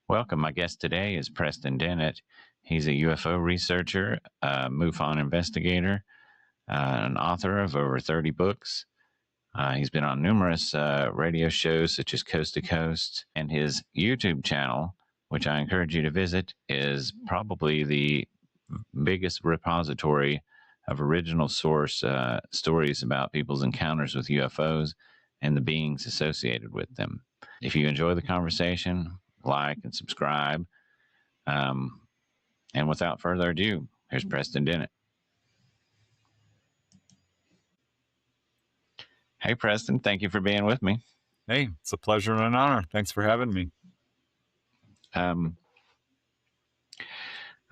Welcome. My guest today is Preston Dennett. He's a UFO researcher, a MUFON investigator, an author of over 30 books. He's been on numerous radio shows such as Coast to Coast, and his YouTube channel, which I encourage you to visit, is probably the biggest repository of original source stories about people's encounters with UFOs and the beings associated with them. If you enjoy the conversation, like and subscribe. And without further ado, here's Preston Dennett. Hey, Preston, thank you for being with me. Hey, it's a pleasure and an honor. Thanks for having me. I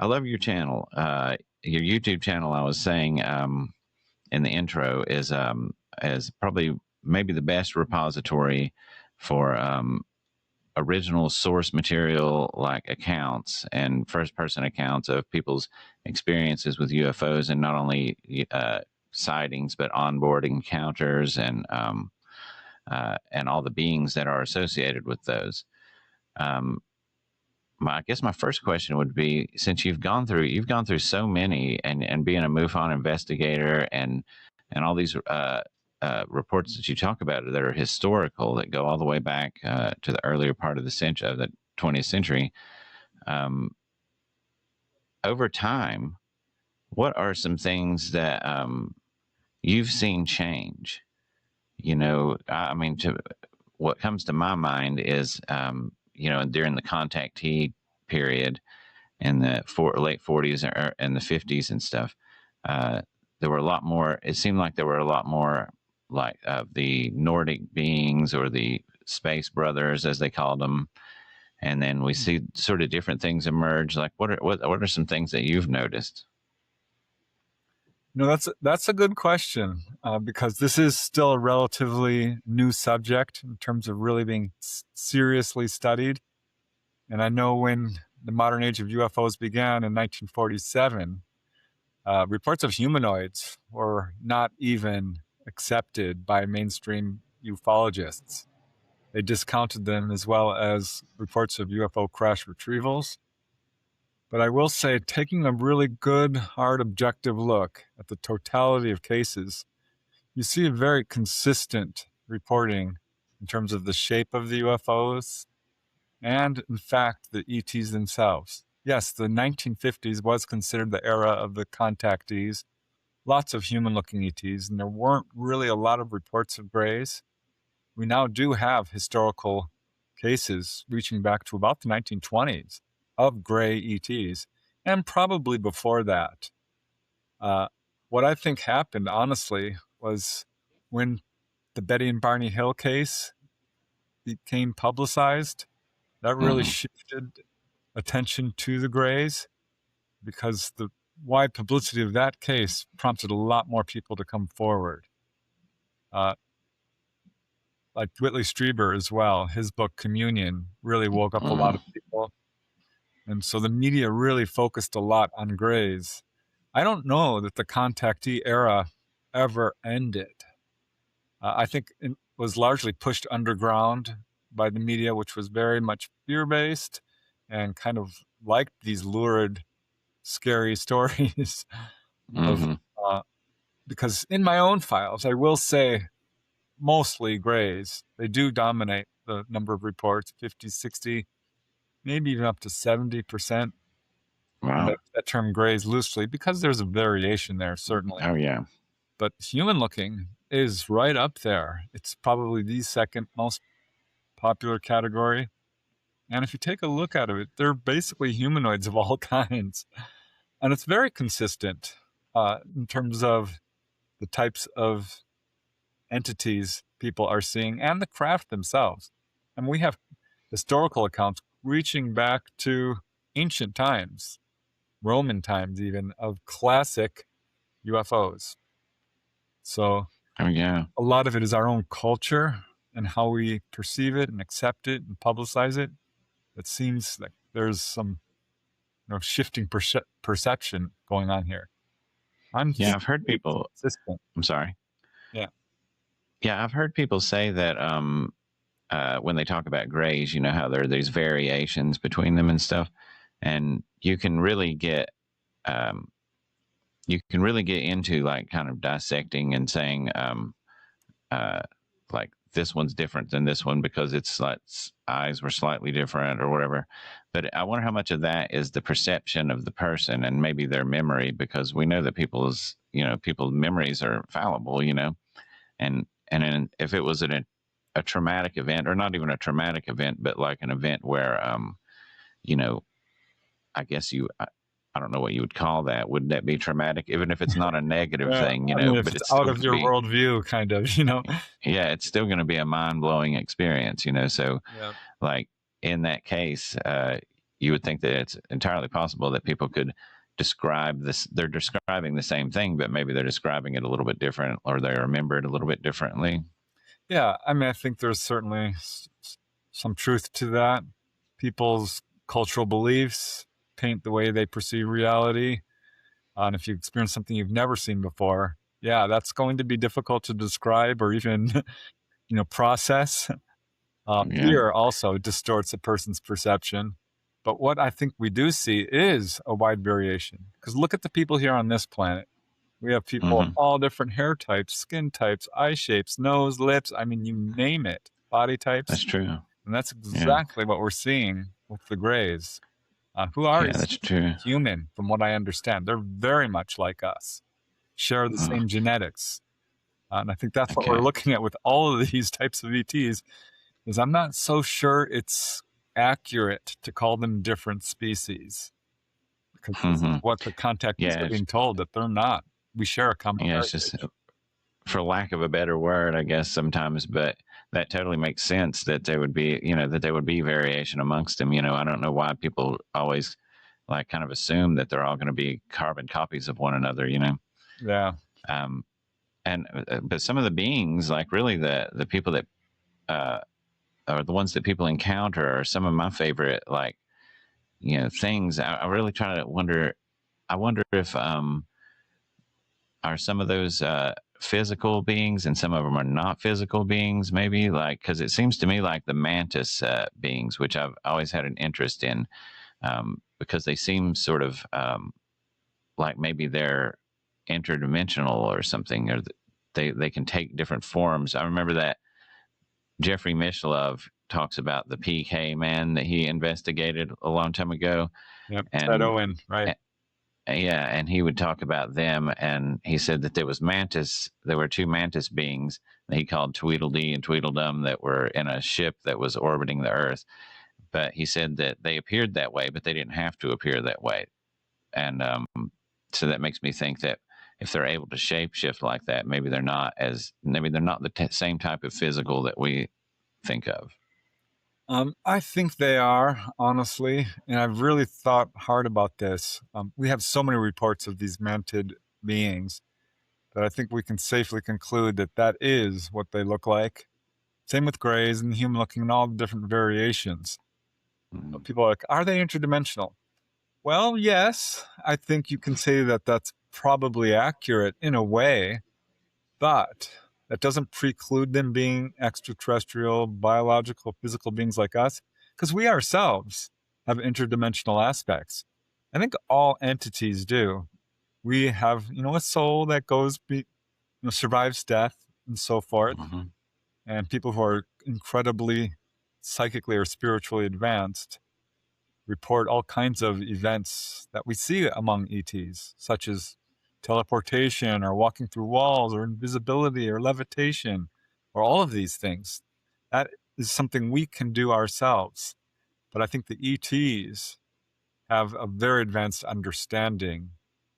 love your channel. Your YouTube channel, I was saying in the intro, is probably maybe the best repository for original source material, like accounts and first-person accounts of people's experiences with UFOs, and not only sightings, but onboard encounters and all the beings that are associated with those. I guess my first question would be, since you've gone through so many, and being a MUFON investigator and all these reports that you talk about that are historical, that go all the way back to the earlier part of the 20th century. Over time, what are some things that you've seen change? What comes to my mind is, during the contactee period in the late 40s and the 50s and stuff, there were a lot more. It seemed like there were a lot more like the Nordic beings, or the space brothers as they called them, and then we see sort of different things emerge. Like what are some things that you've noticed? No, that's a good question, because this is still a relatively new subject in terms of really being seriously studied. And I know when the modern age of UFOs began in 1947, reports of humanoids were not even accepted by mainstream ufologists. They discounted them, as well as reports of UFO crash retrievals. But I will say, taking a really good, hard, objective look at the totality of cases, you see a very consistent reporting in terms of the shape of the UFOs and, in fact, the ETs themselves. Yes, the 1950s was considered the era of the contactees, lots of human-looking ETs, and there weren't really a lot of reports of grays. We now do have historical cases reaching back to about the 1920s of gray ETs, and probably before that. What I think happened, honestly, was when the Betty and Barney Hill case became publicized, that really shifted attention to the grays, because the wide publicity of that case prompted a lot more people to come forward. Like Whitley Strieber as well, his book Communion really woke up a lot of people. And so the media really focused a lot on grays. I don't know that the contactee era ever ended. I think it was largely pushed underground by the media, which was very much fear-based and kind of liked these lurid, scary stories. Because in my own files, I will say mostly grays. They do dominate the number of reports, 50, 60, maybe even up to 70%. Wow. That term grays loosely, because there's a variation there, certainly. Oh, yeah. But human looking is right up there. It's probably the second most popular category. And if you take a look at it, they're basically humanoids of all kinds. And it's very consistent in terms of the types of entities people are seeing and the craft themselves. And we have historical accounts reaching back to ancient times, Roman times even, of classic UFOs. So a lot of it is our own culture and how we perceive it and accept it and publicize it. It seems like there's some shifting perception going on here. I've heard people. Consistent. I'm sorry. Yeah. Yeah, I've heard people say that when they talk about grays, you know how there are these variations between them and stuff, and um, you can really get into like kind of dissecting and saying uh, like this one's different than this one because its like eyes were slightly different or whatever. But I wonder how much of that is the perception of the person and maybe their memory, because we know that people's memories are fallible, and if it was a traumatic event, or not even a traumatic event, but like an event where you know I guess I don't know what you would call that. Would that be traumatic, even if it's not a negative Yeah, thing, I mean, if but it's it's out still of going to your be, worldview, kind of, yeah, it's still going to be a mind blowing experience, So, Yeah. like in that case, you would think that it's entirely possible that people could describe this. They're describing the same thing, but maybe they're describing it a little bit different, or they remember it a little bit differently. Yeah, I mean, I think there's certainly some truth to that. People's cultural beliefs paint the way they perceive reality. And if you experience something you've never seen before, yeah, that's going to be difficult to describe or even, process. Yeah. Fear also distorts a person's perception. But what I think we do see is a wide variation. Because look at the people here on this planet. We have people of Mm-hmm. all different hair types, skin types, eye shapes, nose, lips. I mean, you name it, body That's types. true. And that's Yeah. exactly what we're seeing with the Greys, who are Yeah, that's true. human, from what I understand. They're very much like us, share the Oh, same genetics. And I think that's what we're okay. looking at with all of these types of ETs, is I'm not so sure it's accurate to call them different species, because this is Mm-hmm. what the contactees are Yeah. being told, that they're not. We share a common It's just, heritage. for lack of a better word, I guess sometimes, but that totally makes sense that there would be, that there would be variation amongst them. I don't know why people always like kind of assume that they're all going to be carbon copies of one another. Yeah. Um, and but some of the beings, like really the people that uh, are the ones that people encounter, are some of my favorite, like things. I really try to wonder. I wonder if are some of those physical beings and some of them are not physical beings, maybe, like, because it seems to me like the mantis beings, which I've always had an interest in, because they seem sort of like maybe they're interdimensional or something, or they can take different forms. I remember that Jeffrey Mishlove talks about the PK man that he investigated a long time ago, Yep. Ted and Owen, right. yeah, and he would talk about them, and he said that there were two mantis beings that he called Tweedledee and Tweedledum that were in a ship that was orbiting the Earth. But he said that they appeared that way, but they didn't have to appear that way. And so that makes me think that if they're able to shapeshift like that, maybe they're not the same type of physical that we think of. I think they are, honestly, and I've really thought hard about this. We have so many reports of these mantid beings that I think we can safely conclude that that is what they look like. Same with grays and human looking and all the different variations. Mm-hmm. People are like, are they interdimensional? Well, yes, I think you can say that that's probably accurate in a way, but that doesn't preclude them being extraterrestrial, biological, physical beings like us, because we ourselves have interdimensional aspects. I think all entities do. We have, a soul that survives death and so forth. Mm-hmm. And people who are incredibly psychically or spiritually advanced report all kinds of events that we see among ETs, such as teleportation or walking through walls or invisibility or levitation or all of these things. That is something we can do ourselves. But I think the ETs have a very advanced understanding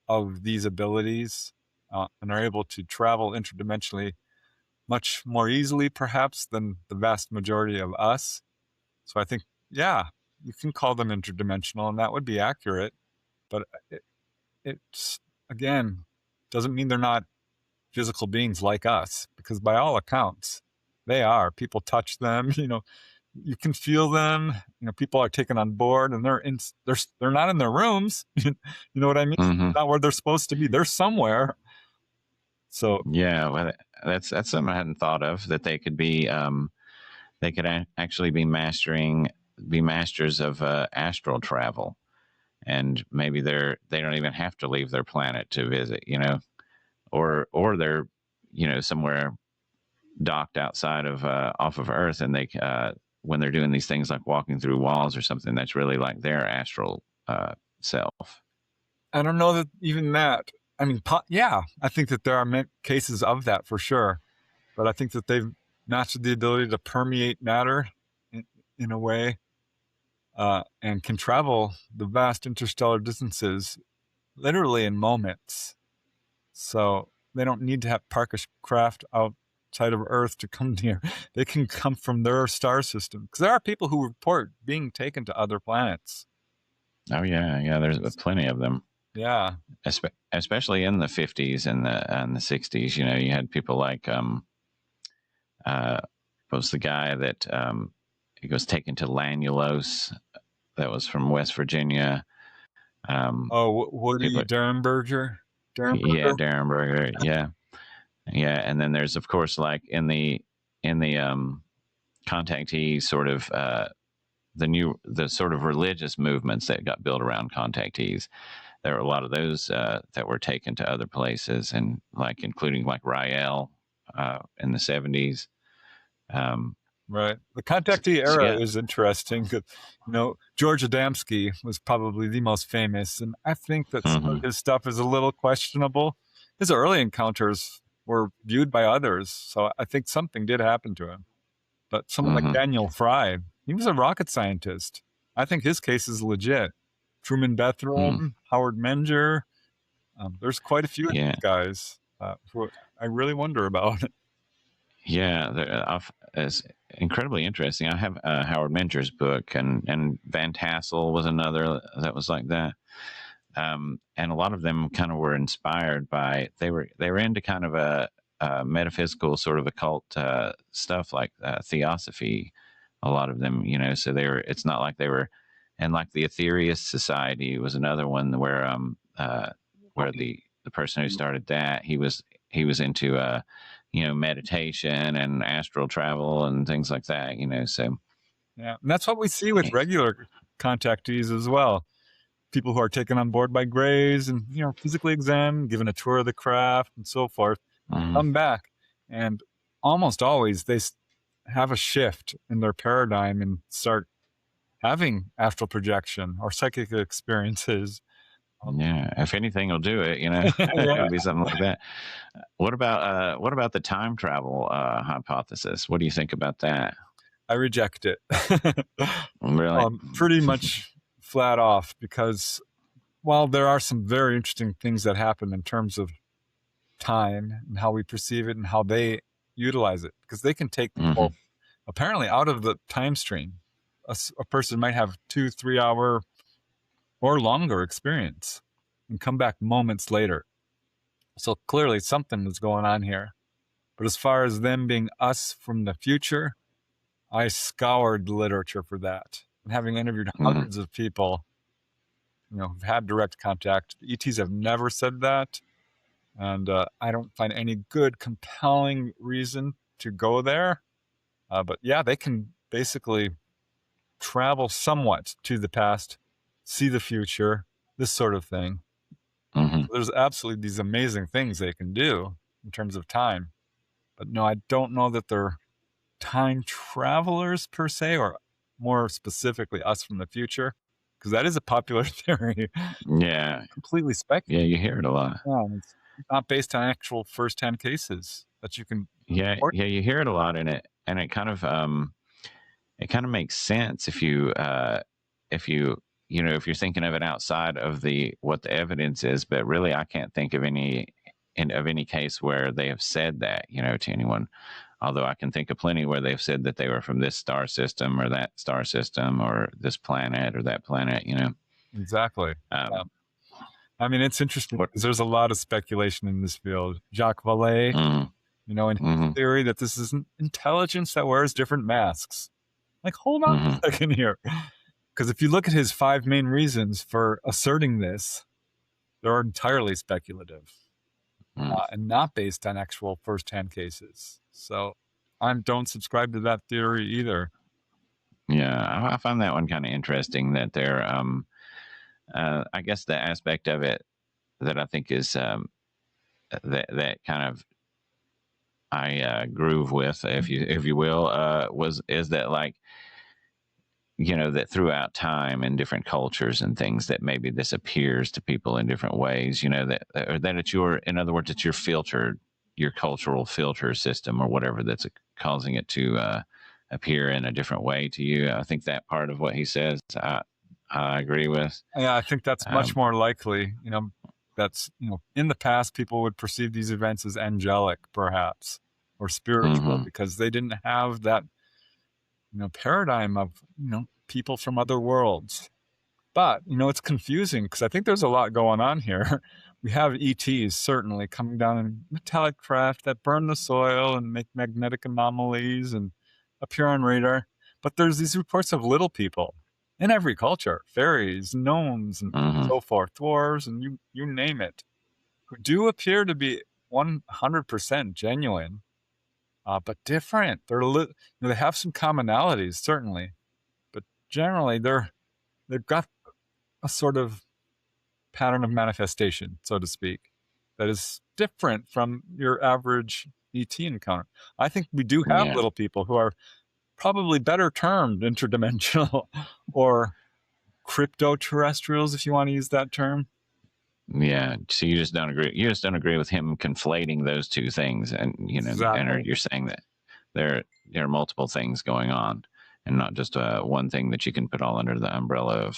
of these abilities and are able to travel interdimensionally much more easily, perhaps, than the vast majority of us. So I think, yeah, you can call them interdimensional, and that would be accurate. But it's, again, doesn't mean they're not physical beings like us, because by all accounts, they are. People touch them, you can feel them. People are taken on board, and they're not in their rooms. You know what I mean? Mm-hmm. Not where they're supposed to be. They're somewhere. So Yeah, well, that's something I hadn't thought of, that they could be they could actually be masters of astral travel, and maybe they don't even have to leave their planet to visit, or they're somewhere docked outside of off of Earth, and they when they're doing these things like walking through walls or something, that's really like their astral self. I don't know that even that. I mean, yeah, I think that there are cases of that for sure, but I think that they've mastered the ability to permeate matter in a way, and can travel the vast interstellar distances literally in moments. So they don't need to park a craft outside of Earth to come here. They can come from their star system, because there are people who report being taken to other planets. Oh yeah, there's plenty of them. Yeah, especially in the 50s and the 60s. You had people like was the guy that he was taken to Lanulos, that was from West Virginia. Woody Derenberger. Yeah, Derenberger. Yeah, and then there's of course like in the contactee sort of the sort of religious movements that got built around contactees. There were a lot of those that were taken to other places, and like including like Rael in the 70s. Right. The contactee era is interesting. George Adamski was probably the most famous, and I think that some of his stuff is a little questionable. His early encounters were viewed by others, so I think something did happen to him. But someone like Daniel Fry, he was a rocket scientist. I think his case is legit. Truman Bethram, Howard Menger. There's quite a few of these guys who I really wonder about. Yeah, it's incredibly interesting. I have Howard Menger's book, and Van Tassel was another that was like that. And a lot of them kind of were inspired by, they were into kind of a metaphysical sort of occult stuff like theosophy. A lot of them, so it's not like they were, and like the Aetherius Society was another one where the person who started that, he was into meditation and astral travel and things like that, so. Yeah, and that's what we see with regular contactees as well. People who are taken on board by Greys and, physically examined, given a tour of the craft and so forth, come back. And almost always they have a shift in their paradigm and start having astral projection or psychic experiences. Yeah, if anything will do it, it'll be something like that. What about the time travel hypothesis? What do you think about that? I reject it. Really? Pretty much flat off, because while there are some very interesting things that happen in terms of time and how we perceive it and how they utilize it, because they can take people apparently out of the time stream. A person might have 2-3 hour or longer experience and come back moments later. So clearly something is going on here. But as far as them being us from the future, I scoured the literature for that. And having interviewed hundreds of people, who've had direct contact, the ETs have never said that. And I don't find any good, compelling reason to go there. But yeah, they can basically travel somewhat to the past, see the future, this sort of thing. So there's absolutely these amazing things they can do in terms of time. But no, I don't know that they're time travelers per se, or more specifically us from the future, because that is a popular theory. Yeah. Completely speculative. Yeah, you hear it a lot. It's not based on actual first-hand cases that you can. Yeah, you hear it a lot in it, and it kind of makes sense if you if you're thinking of it outside of what the evidence is. But really, I can't think of any case where they have said that to anyone. Although I can think of plenty where they've said that they were from this star system or that star system or this planet or that planet. Exactly. I mean, it's interesting because there's a lot of speculation in this field. Jacques Vallée, in his theory that this is an intelligence that wears different masks. Like, hold on a second here. Because if you look at his 5 main reasons for asserting this, they're entirely speculative and not based on actual first-hand cases. So I don't subscribe to that theory either. Yeah, I find that one kind of interesting that they're, I guess the aspect of it that I think is that kind of I groove with, if you will, is that like, you know, that throughout time and different cultures and things that maybe this appears to people in different ways, you know, that it's your, in other words, it's your filtered, your cultural filter system or whatever that's causing it to appear in a different way to you. I think that part of what he says, I agree with. Yeah, I think that's much more likely. You know, that's, you know, in the past, people would perceive these events as angelic, perhaps, or spiritual, because they didn't have that, you know, paradigm of, you know, people from other worlds. But, you know, it's confusing because I think there's a lot going on here. We have ETs certainly coming down in metallic craft that burn the soil and make magnetic anomalies and appear on radar. But there's these reports of little people in every culture, fairies, gnomes, and so forth, dwarves, and you name it, who do appear to be 100% genuine, but different. You know, they have some commonalities, certainly, but generally they've got a sort of pattern of manifestation, so to speak, that is different from your average ET encounter. I think we do have little people who are probably better termed interdimensional or crypto-terrestrials, if you want to use that term. Yeah. So you just don't agree. You just don't agree with him conflating those two things, and you know, Exactly. you're saying that there are multiple things going on, and not just one thing that you can put all under the umbrella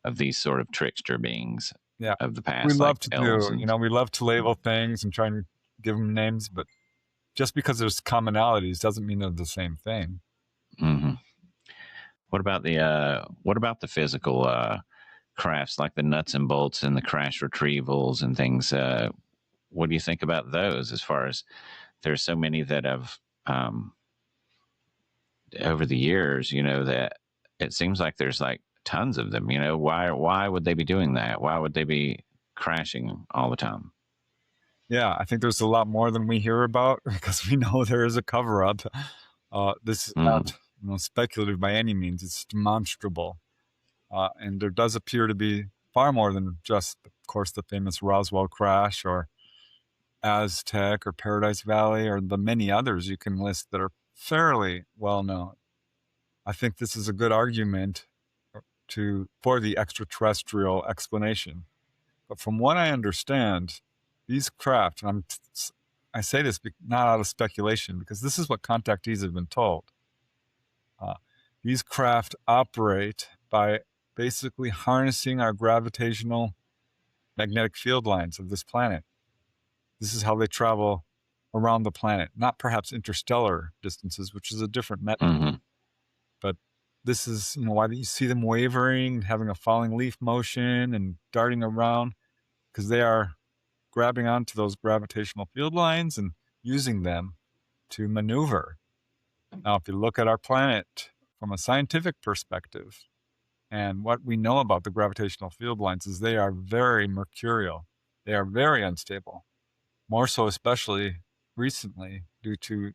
of these sort of trickster beings Yeah. of the past. We love like to elves do, and, you know, we love to label things and try and give them names, but just because there's commonalities doesn't mean they're the same thing. What about the physical crafts like the nuts and bolts and the crash retrievals and things? What do you think about those? As far as there's so many that have over the years, you know, that it seems like there's like tons of them. You know, why would they be doing that? Why would they be crashing all the time? Yeah, I think there's a lot more than we hear about because we know there is a cover up. This is not, you know, speculative by any means. It's demonstrable. And there does appear to be far more than just, of course, the famous Roswell crash or Aztec or Paradise Valley or the many others you can list that are fairly well known. I think this is a good argument for the extraterrestrial explanation. But from what I understand, these craft, and I say this not out of speculation because this is what contactees have been told. These craft operate by basically harnessing our gravitational magnetic field lines of this planet. This is how they travel around the planet, not perhaps interstellar distances, which is a different method. But this is, you know, why you see them wavering, having a falling leaf motion and darting around, because they are grabbing onto those gravitational field lines and using them to maneuver. Now, if you look at our planet from a scientific perspective, and what we know about the gravitational field lines is they are very mercurial. They are very unstable, more so especially recently due to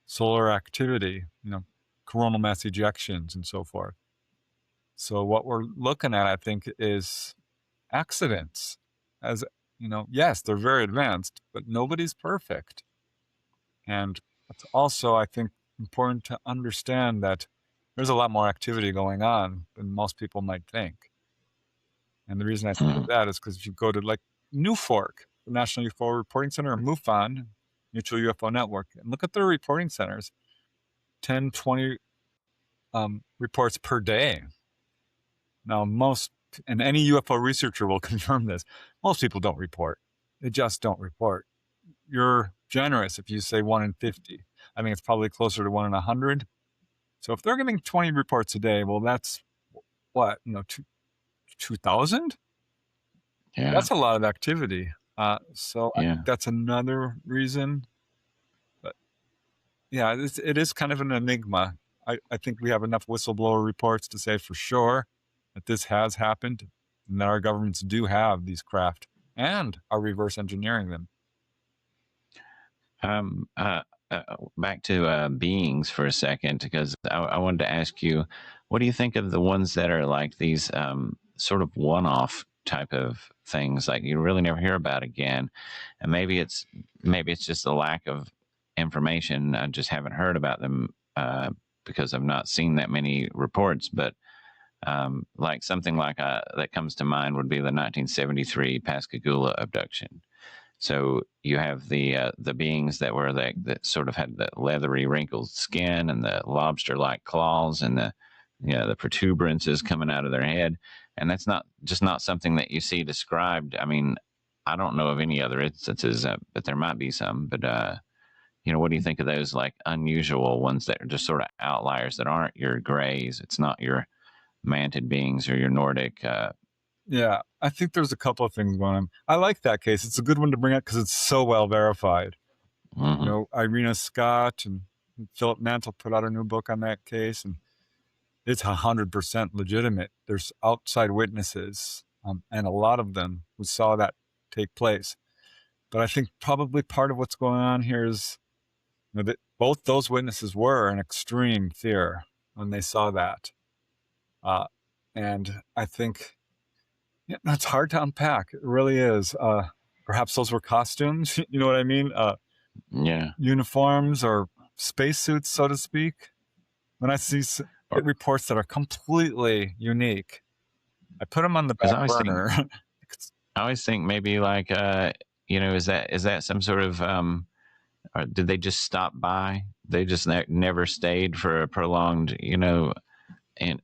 solar activity, you know, coronal mass ejections and so forth. So what we're looking at, I think, is accidents. As you know, yes, they're very advanced, but nobody's perfect. And it's also, I think, important to understand that there's a lot more activity going on than most people might think. And the reason I say that is because if you go to like NUFORC, the National UFO Reporting Center, or MUFON, Mutual UFO Network, and look at their reporting centers, 10, 20 reports per day. Now, and any UFO researcher will confirm this, most people don't report. They just don't report. You're generous if you say 1 in 50. I think it's probably closer to 1 in 100. So if they're getting 20 reports a day, well, that's what, you know, 2,000? Yeah. That's a lot of activity. So I think that's another reason. But yeah, it is kind of an enigma. I think we have enough whistleblower reports to say for sure that this has happened and that our governments do have these craft and are reverse engineering them. back to beings for a second, because I wanted to ask you, what do you think of the ones that are like these sort of one-off type of things, like you really never hear about again, and maybe it's just a lack of information. I just haven't heard about them because I've not seen that many reports, but like something like that comes to mind would be the 1973 Pascagoula abduction. So you have the beings that sort of had the leathery, wrinkled skin and the lobster-like claws and the protuberances coming out of their head, and that's not something that you see described. I mean, I don't know of any other instances, but there might be some. But what do you think of those like unusual ones that are just sort of outliers that aren't your grays? It's not your mantid beings or your Nordic. Yeah, I think there's a couple of things going on. I like that case. It's a good one to bring up because it's so well verified. Mm-hmm. Irina Scott and Philip Mantle put out a new book on that case, and it's 100% legitimate. There's outside witnesses, and a lot of them who saw that take place. But I think probably part of what's going on here is that both those witnesses were in extreme fear when they saw that. And I think it's hard to unpack. It really is. Perhaps those were costumes, you know what I mean? Yeah. Uniforms or spacesuits, so to speak. When I see reports that are completely unique, I put them on the back burner. I always think maybe like, is that some sort of, or did they just stop by? They just never stayed for a prolonged,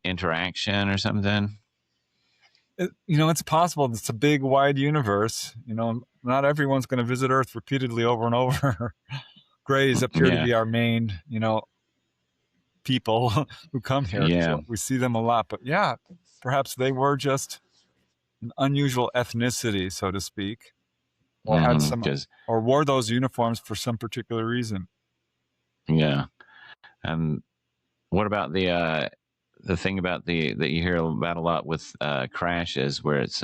interaction or something? It's possible. It's a big, wide universe. Not everyone's going to visit Earth repeatedly over and over. Grays appear to be our main, people who come here. Yeah. So we see them a lot. But yeah, perhaps they were just an unusual ethnicity, so to speak, or had some, or wore those uniforms for some particular reason. Yeah. And what about the thing about that you hear about a lot with crashes, where it's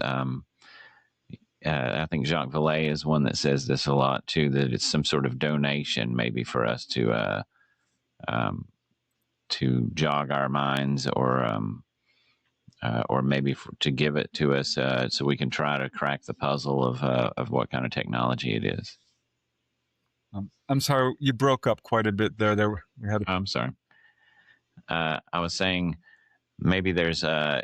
I think Jacques Vallée is one that says this a lot too, that it's some sort of donation maybe for us to jog our minds, or maybe to give it to us so we can try to crack the puzzle of what kind of technology it is. I'm sorry, you broke up quite a bit there. I'm sorry. I was saying maybe there's when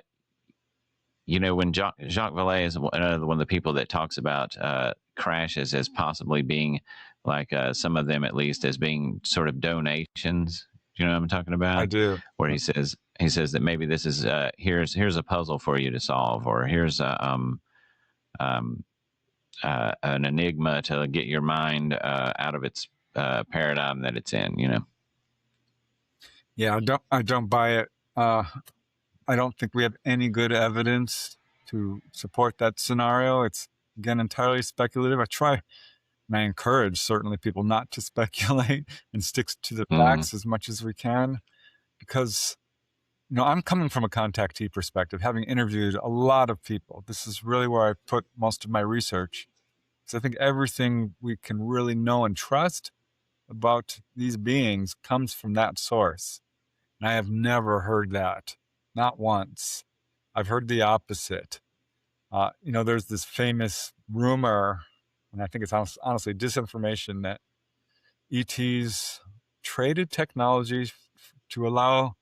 Jacques Vallée is one of the people that talks about crashes as possibly being like some of them, at least, as being sort of donations. Do you know what I'm talking about? I do. Where he says that maybe this is here's a puzzle for you to solve, or here's an enigma to get your mind out of its paradigm that it's in. Yeah, I don't buy it. I don't think we have any good evidence to support that scenario. It's, again, entirely speculative. I encourage certainly people not to speculate and stick to the facts as much as we can, because I'm coming from a contactee perspective, having interviewed a lot of people. This is really where I put most of my research. So I think everything we can really know and trust about these beings comes from that source. And I have never heard that, not once. I've heard the opposite. There's this famous rumor, and I think it's honestly disinformation, that ETs traded technology to allow,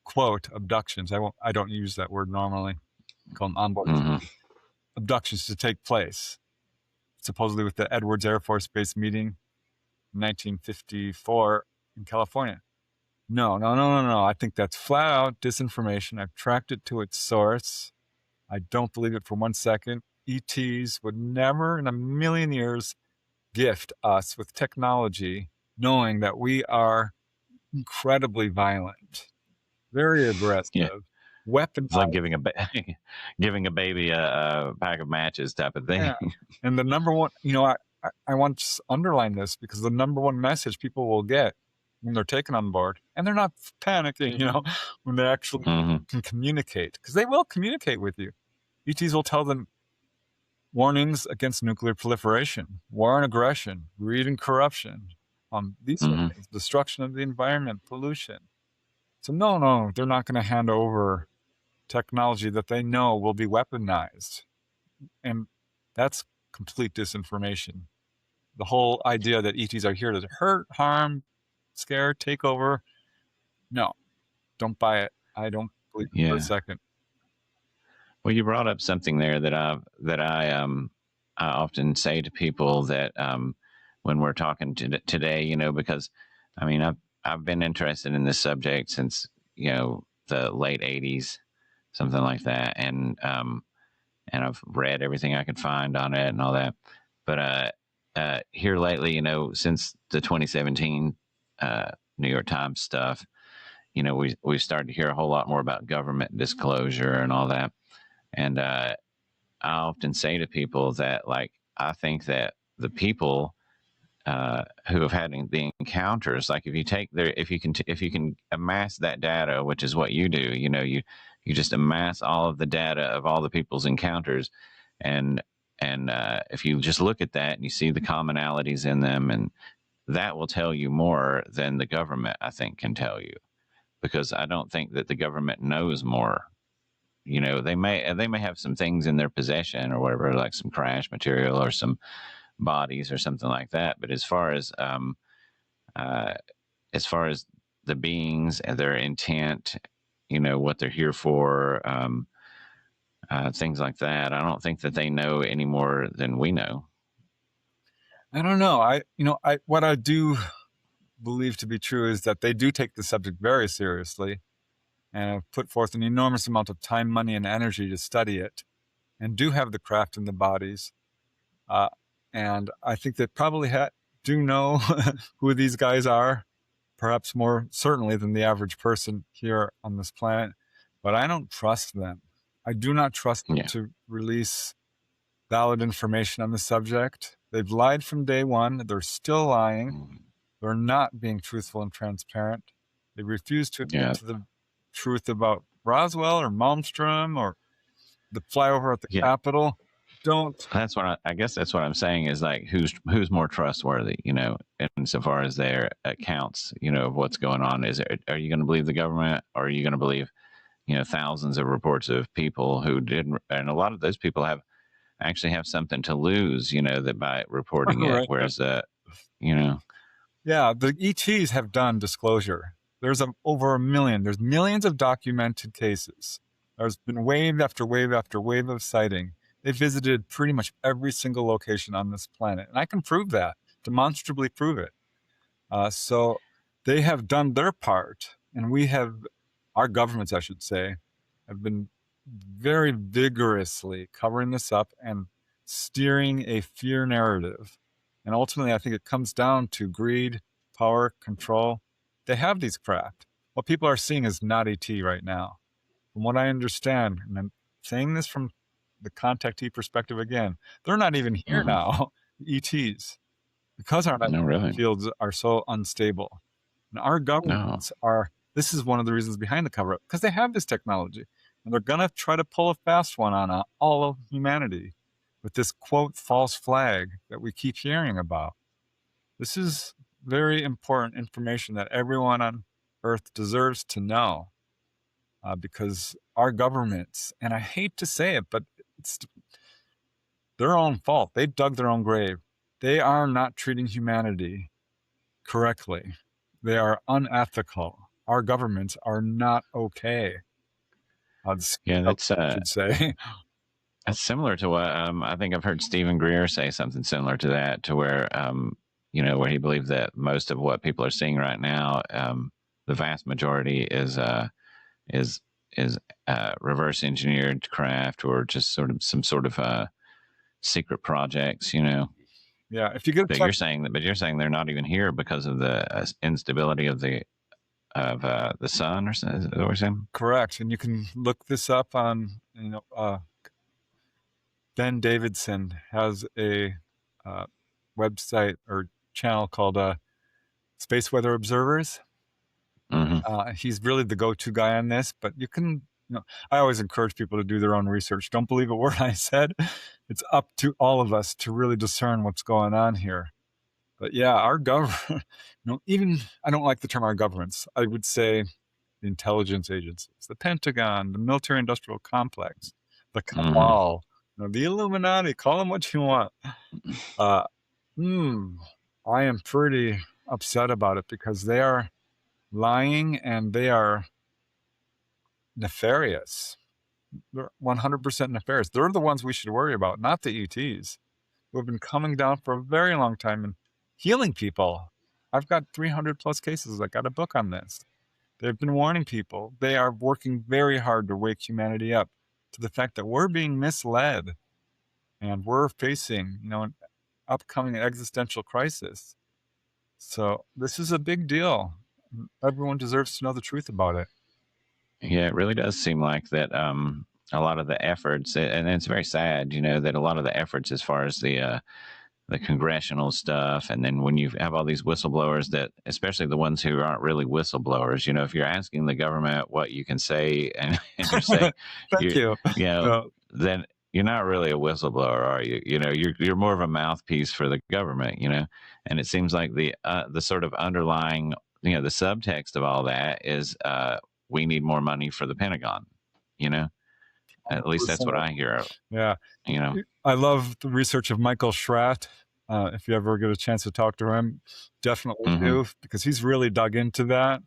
quote, abductions. I don't use that word normally. I call them onboard abductions to take place. Supposedly with the Edwards Air Force Base meeting in 1954 in California. No. I think that's flat out disinformation. I've tracked it to its source. I don't believe it for 1 second. ETs would never in a million years gift us with technology, knowing that we are incredibly violent, very aggressive, weaponized. It's like giving a baby a pack of matches type of thing. Yeah. And the number one, I want to underline this, because the number one message people will get when they're taken on board, and they're not panicking, when they actually can communicate, because they will communicate with you. ETs will tell them warnings against nuclear proliferation, war and aggression, greed and corruption, these sort of things, destruction of the environment, pollution. So no, they're not going to hand over technology that they know will be weaponized. And that's complete disinformation. The whole idea that ETs are here to hurt, harm, scare, take over. No, don't buy it. I don't believe it for a second. Well, you brought up something there that I often say to people that when we're talking today, you know, because I mean I've been interested in this subject since, you know, the late '80s, something like that, and I've read everything I could find on it and all that. But here lately, you know, since the 2017 New York Times stuff, you know, we've started to hear a whole lot more about government disclosure and all that. And I often say to people that, like, I think that the people who have had the encounters, like if you take their, if you can amass that data, which is what you do, you know, you just amass all of the data of all the people's encounters, and if you just look at that and you see the commonalities in them, and that will tell you more than the government, I think, can tell you, because I don't think that the government knows more. You know, they may have some things in their possession or whatever, like some crash material or some bodies or something like that. But uh, as far as the beings and their intent, you know, what they're here for, things like that, I don't think that they know any more than we know. I don't know. What I do believe to be true is that they do take the subject very seriously and have put forth an enormous amount of time, money, and energy to study it, and do have the craft in the bodies. And I think they probably do know who these guys are, perhaps more certainly than the average person here on this planet. But I don't trust them. I do not trust them to release valid information on the subject. They've lied from day one. They're still lying. They're not being truthful and transparent. They refuse to admit to the truth about Roswell or Malmstrom or the flyover at the Capitol. That's what I guess that's what I'm saying is, like, who's more trustworthy, you know, insofar as their accounts, you know, of what's going on. Are you going to believe the government, or are you going to believe, you know, thousands of reports of people who didn't, and a lot of those people actually have something to lose, you know, that by reporting it, whereas you know. Yeah, the ETs have done disclosure. There's over 1 million. There's millions of documented cases. There's been wave after wave after wave of sighting. They visited pretty much every single location on this planet. And I can prove that, demonstrably prove it. So they have done their part. And our governments, I should say, have been very vigorously covering this up and steering a fear narrative. And ultimately, I think it comes down to greed, power, control. They have these craft. What people are seeing is not ET right now. From what I understand, and I'm saying this from the contactee perspective again, they're not even here now, ETs, because our fields are so unstable. And our governments this is one of the reasons behind the cover-up, because they have this technology. And they're going to try to pull a fast one on all of humanity with this, quote, false flag that we keep hearing about. This is very important information that everyone on Earth deserves to know, because our governments, and I hate to say it, but it's their own fault. They dug their own grave. They are not treating humanity correctly. They are unethical. Our governments are not okay. That's I should say. That's similar to what I think I've heard Stephen Greer say something similar to that, to where you know, where he believes that most of what people are seeing right now, the vast majority is reverse engineered craft, or just some sort of secret projects, you know. Yeah, if you get, but you're saying they're not even here because of the instability of the sun, or something. Is that what you're saying? Correct, and you can look this up on, you know, Ben Davidson has a website or channel called Space Weather Observers. He's really the go-to guy on this, but you can, you know, I always encourage people to do their own research. Don't believe a word I said. It's up to all of us to really discern what's going on here. But yeah, our government, even I don't like the term our governments. I would say the intelligence agencies, the Pentagon, the military-industrial complex, the Mm-hmm. cabal, the Illuminati. Call them what you want. Uh, I am pretty upset about it because they are lying and they are nefarious. They're 100% nefarious. They're the ones we should worry about, not the ETs, who have been coming down for a very long time and healing people. I've got 300 plus cases. I got a book on this. They've been warning people. They are working very hard to wake humanity up to the fact that we're being misled and we're facing, an upcoming existential crisis. So this is a big deal. Everyone deserves to know the truth about it. Yeah, it really does seem like that. A lot of the efforts, and it's very sad, that a lot of the efforts, as far as the congressional stuff, and then when you have all these whistleblowers, that especially the ones who aren't really whistleblowers, if you're asking the government what you can say, and you're saying Thank you. then you're not really a whistleblower, are you? You're more of a mouthpiece for the government, and it seems like the sort of underlying, the subtext of all that is we need more money for the Pentagon, at least that's what 100%. I hear. Yeah. you know I love the research of Michael Schratt. If you ever get a chance to talk to him, definitely mm-hmm. do, because he's really dug into that,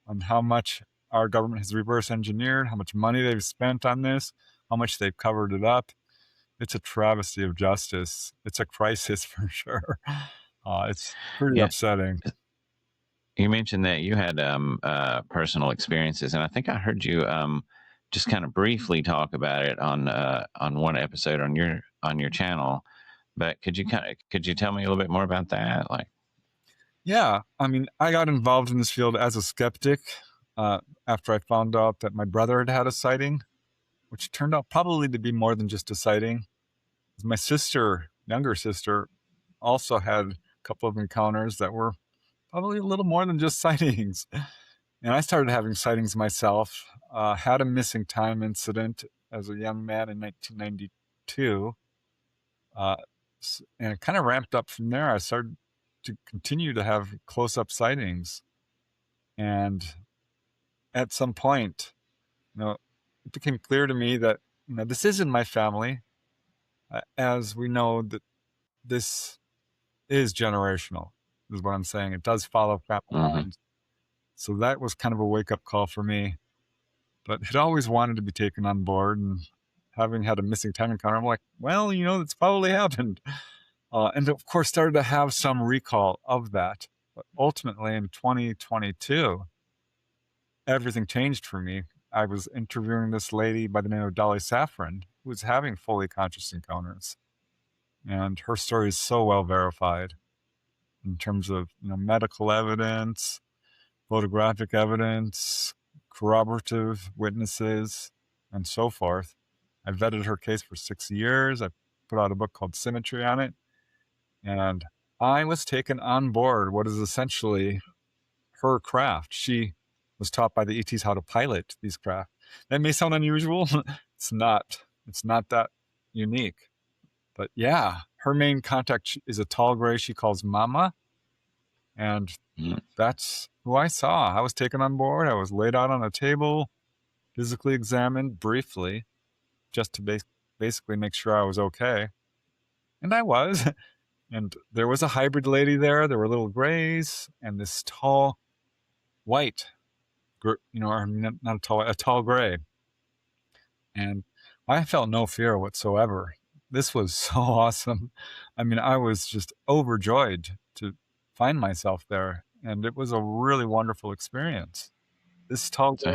on how much our government has reverse engineered, how much money they've spent on this, how much they've covered it up. It's a travesty of justice. It's a crisis for sure. It's pretty Yeah, upsetting. you mentioned that you had personal experiences, and I think I heard you just kind of briefly talk about it on one episode on your channel. But could you tell me a little bit more about that? Like, Yeah, I mean, I got involved in this field as a skeptic after I found out that my brother had had a sighting, which turned out probably to be more than just a sighting. My sister, younger sister, also had a couple of encounters that were probably a little more than just sightings. And I started having sightings myself. Had a missing time incident as a young man in 1992. And it kind of ramped up from there. I started to continue to have close-up sightings. And at some point, it became clear to me that this isn't my family. As we know, that this is generational, is what I'm saying. It does follow family mm-hmm. lines. So that was kind of a wake-up call for me. But had always wanted to be taken on board, and having had a missing time encounter, I'm like, well, it's probably happened. And of course, started to have some recall of that. But ultimately, in 2022, everything changed for me. I was interviewing this lady by the name of Dolly Saffron, who was having fully conscious encounters. And her story is so well verified in terms of medical evidence, photographic evidence, corroborative witnesses, and so forth. I vetted her case for 6 years. I put out a book called Symmetry on it. And I was taken on board what is essentially her craft. She was taught by the ETs how to pilot these craft. That may sound unusual. It's not. It's not that unique. But yeah, her main contact is a tall gray she calls Mama. And that's who I saw. I was taken on board. I was laid out on a table, physically examined briefly, just to basically make sure I was okay. And I was. And there was a hybrid lady there. There were little grays and this tall white, or not a tall gray. And I felt no fear whatsoever. This was so awesome. I mean, I was just overjoyed to find myself there. And it was a really wonderful experience. This tall So gray.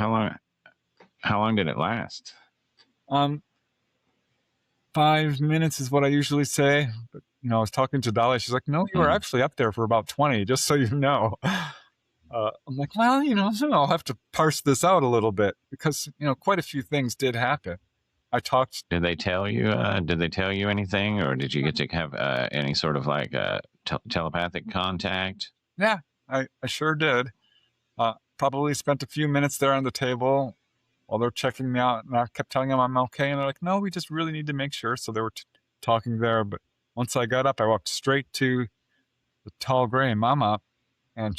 how long did it last? 5 minutes is what I usually say. But, I was talking to Dolly. She's like, no, you were actually up there for about 20, just so you know. I'm like, well, I'll have to parse this out a little bit because, quite a few things did happen. I talked. Did they tell you? Did they tell you anything, or did you get to have any sort of like telepathic contact? Yeah, I sure did. Probably spent a few minutes there on the table while they're checking me out, and I kept telling them I'm okay, and they're like, no, we just really need to make sure. So they were talking there, but once I got up, I walked straight to the tall gray mama, and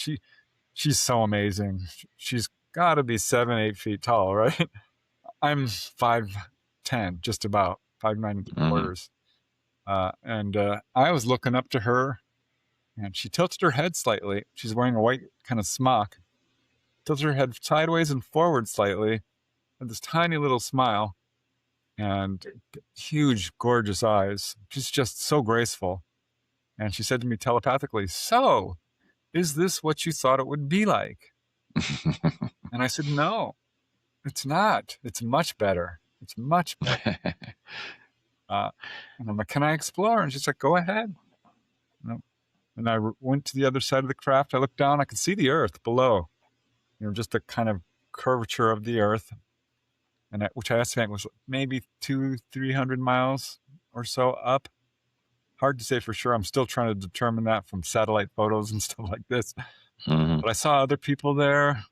she's so amazing. She's got to be 7-8 feet tall, right? I'm 5'10", just about 5'9.75". And I was looking up to her, and she tilted her head slightly. She's wearing a white kind of smock. Tilted her head sideways and forward slightly, with this tiny little smile, and huge, gorgeous eyes. She's just so graceful. And she said to me telepathically, "So, is this what you thought it would be like?" And I said, "No, it's not. It's much better. It's much better." And I'm like, "Can I explore?" And she's like, "Go ahead." And I went to the other side of the craft. I looked down. I could see the earth below, just a kind of curvature of the earth, and which I estimate was maybe 200-300 miles or so up. Hard to say for sure. I'm still trying to determine that from satellite photos and stuff like this. But I saw other people there.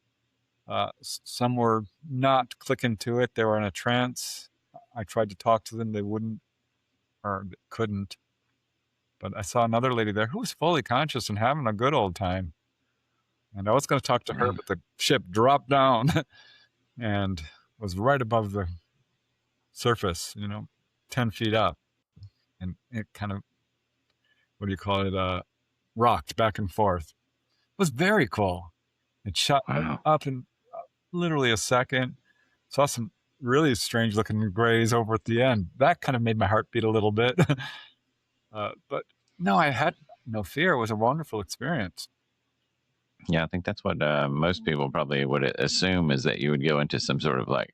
Some were not clicking to it. They were in a trance. I tried to talk to them. They wouldn't, or couldn't. But I saw another lady there who was fully conscious and having a good old time. And I was going to talk to her, but the ship dropped down and was right above the surface, 10 feet up. And it kind of, rocked back and forth. It was very cool. It shot up in literally a second. Saw some really strange looking grays over at the end. That kind of made my heart beat a little bit. But no, I had no fear. It was a wonderful experience. Yeah, I think that's what most people probably would assume, is that you would go into some sort of like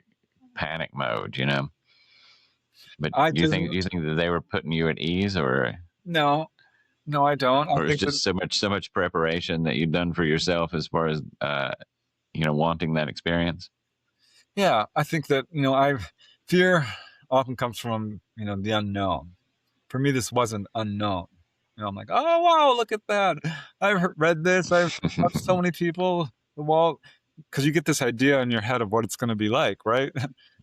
panic mode, But you think that they were putting you at ease, or no, I don't. Or it's just so much preparation that you've done for yourself as far as wanting that experience? Yeah, I think that fear often comes from the unknown. For me, this wasn't unknown. I'm like, oh wow, look at that! I've read this. I've watched so many people. The wall, because you get this idea in your head of what it's going to be like, right?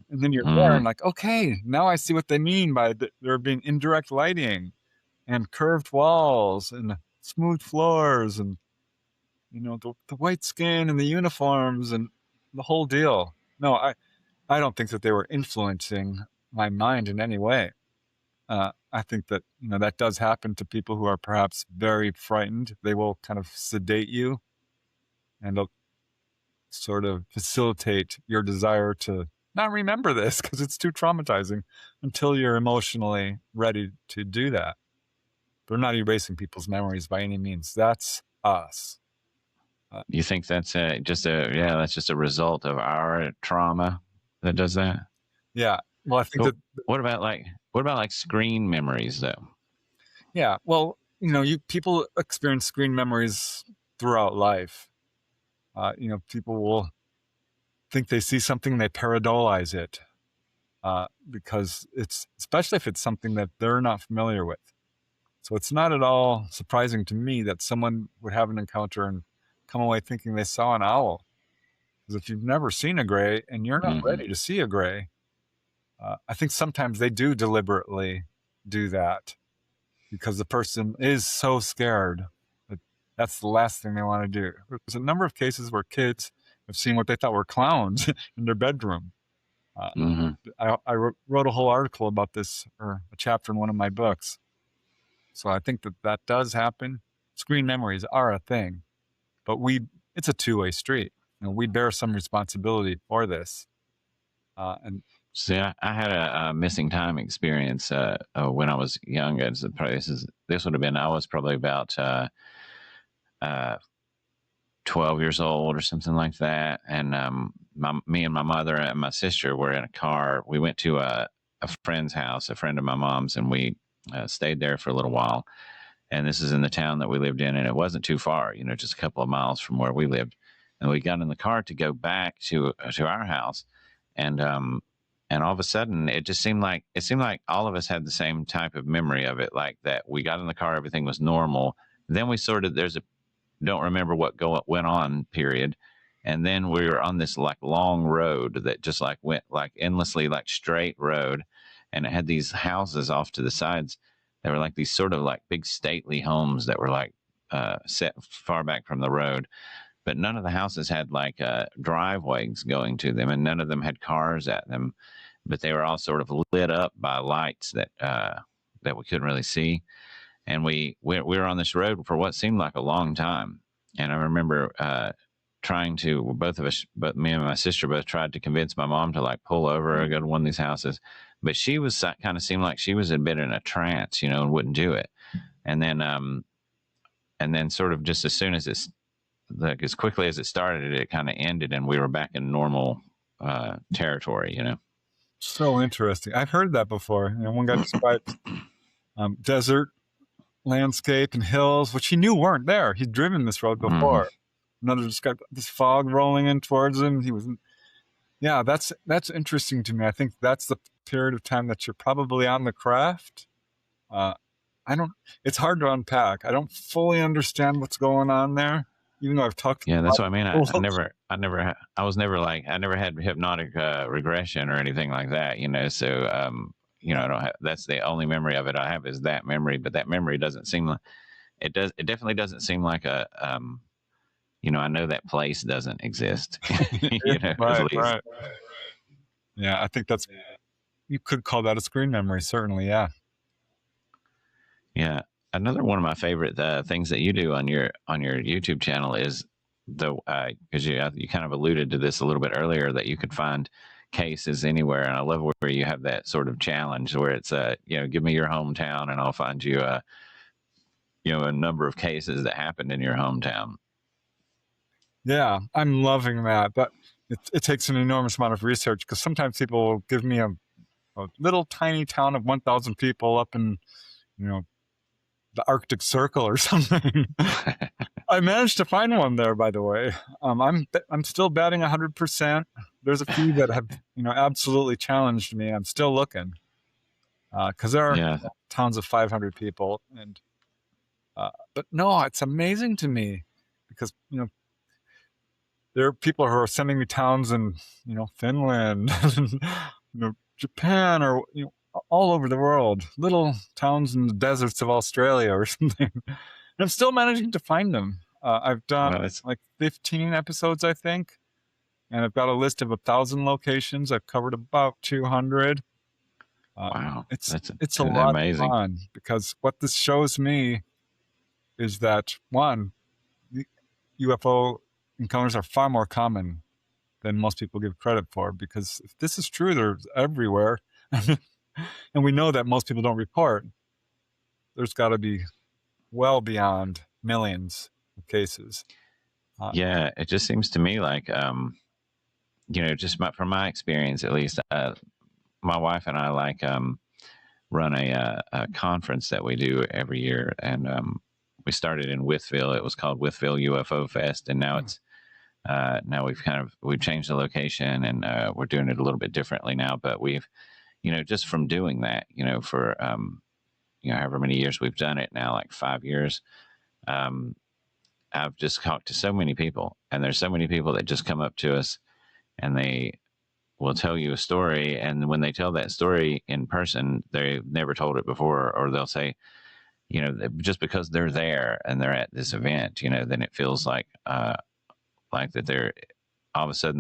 And then you're there and like, okay, now I see what they mean by there being indirect lighting and curved walls and smooth floors and the white skin and the uniforms and the whole deal. No, I don't think that they were influencing my mind in any way. I think that that does happen to people who are perhaps very frightened. They will kind of sedate you, and they'll sort of facilitate your desire to not remember this because it's too traumatizing until you're emotionally ready to do that. They're not erasing people's memories by any means. That's us. You think that's just a result of our trauma that does that? Yeah. Well, I think what about like screen memories though? Yeah. Well, people experience screen memories throughout life. People will think they see something, they pareidoleize it because especially if it's something that they're not familiar with. So it's not at all surprising to me that someone would have an encounter and come away thinking they saw an owl. Because if you've never seen a gray and you're not ready to see a gray, I think sometimes they do deliberately do that because the person is so scared that that's the last thing they want to do. There's a number of cases where kids have seen what they thought were clowns in their bedroom. I wrote a whole article about this, or a chapter in one of my books. So I think that does happen. Screen memories are a thing, but it's a two-way street. We bear some responsibility for this. And see, I had a missing time experience when I was young. This would have been, I was probably about 12 years old or something like that. And me and my mother and my sister were in a car. We went to a friend's house, a friend of my mom's, and we stayed there for a little while. And this is in the town that we lived in, and it wasn't too far, just a couple of miles from where we lived. And we got in the car to go back to our house, and all of a sudden it seemed like all of us had the same type of memory of it, like that we got in the car, everything was normal. Then we don't remember what went on, period. And then we were on this like long road that just like went like endlessly, like straight road, and it had these houses off to the sides. They were like these sort of like big stately homes that were like set far back from the road, but none of the houses had like driveways going to them, and none of them had cars at them, but they were all sort of lit up by lights that we couldn't really see. And we were on this road for what seemed like a long time. And I remember trying to, both of us, but me and my sister both tried to convince my mom to like pull over or go to one of these houses, but she was kind of seemed like she was a bit in a trance, and wouldn't do it. And then sort of just as soon as it's like as quickly as it started, it kind of ended, and we were back in normal territory. So interesting. I've heard that before. One guy described desert landscape and hills, which he knew weren't there. He'd driven this road before. Another described this fog rolling in towards him. He was, yeah, that's interesting to me. I think that's the period of time that you're probably on the craft. It's hard to unpack. I don't fully understand what's going on there, even though I've talked. Yeah, that's what I mean. I never had hypnotic regression or anything like that, so, I don't have, that's the only memory of it I have is that memory, but that memory doesn't seem like it definitely doesn't seem like a, I know that place doesn't exist, Right. Yeah. I think you could call that a screen memory. Certainly. Yeah. Yeah. Another one of my favorite things that you do on your YouTube channel is because you kind of alluded to this a little bit earlier, that you could find cases anywhere, and I love where you have that sort of challenge where it's give me your hometown and I'll find you a number of cases that happened in your hometown. Yeah, I'm loving that, but it takes an enormous amount of research, because sometimes people will give me a little tiny town of 1,000 people up in the Arctic Circle or something. I managed to find one there, by the way. I'm still batting 100%. There's a few that have absolutely challenged me. I'm still looking, because there are towns of 500 people, and but no, it's amazing to me, because there are people who are sending me towns in Finland, Japan, or all over the world, little towns in the deserts of Australia or something. And I'm still managing to find them. I've done like 15 episodes, I think, and I've got a list of 1,000 locations. I've covered about 200. Wow, it's a lot amazing. Of fun, because what this shows me is that, one, UFO encounters are far more common than most people give credit for, because if this is true, they're everywhere, and we know that most people don't report. There's got to be well beyond millions of cases. Yeah, it just seems to me like, just from my experience, at least, my wife and I run a conference that we do every year, and we started in Withville. It was called Withville UFO Fest, and now it's now we've changed the location, and we're doing it a little bit differently now. But we've, just from doing that, for however many years we've done it now, like 5 years, I've just talked to so many people, and there's so many people that just come up to us, and they will tell you a story, and when they tell that story in person, they've never told it before, or they'll say, just because they're there and they're at this event, then it feels like that they're all of a sudden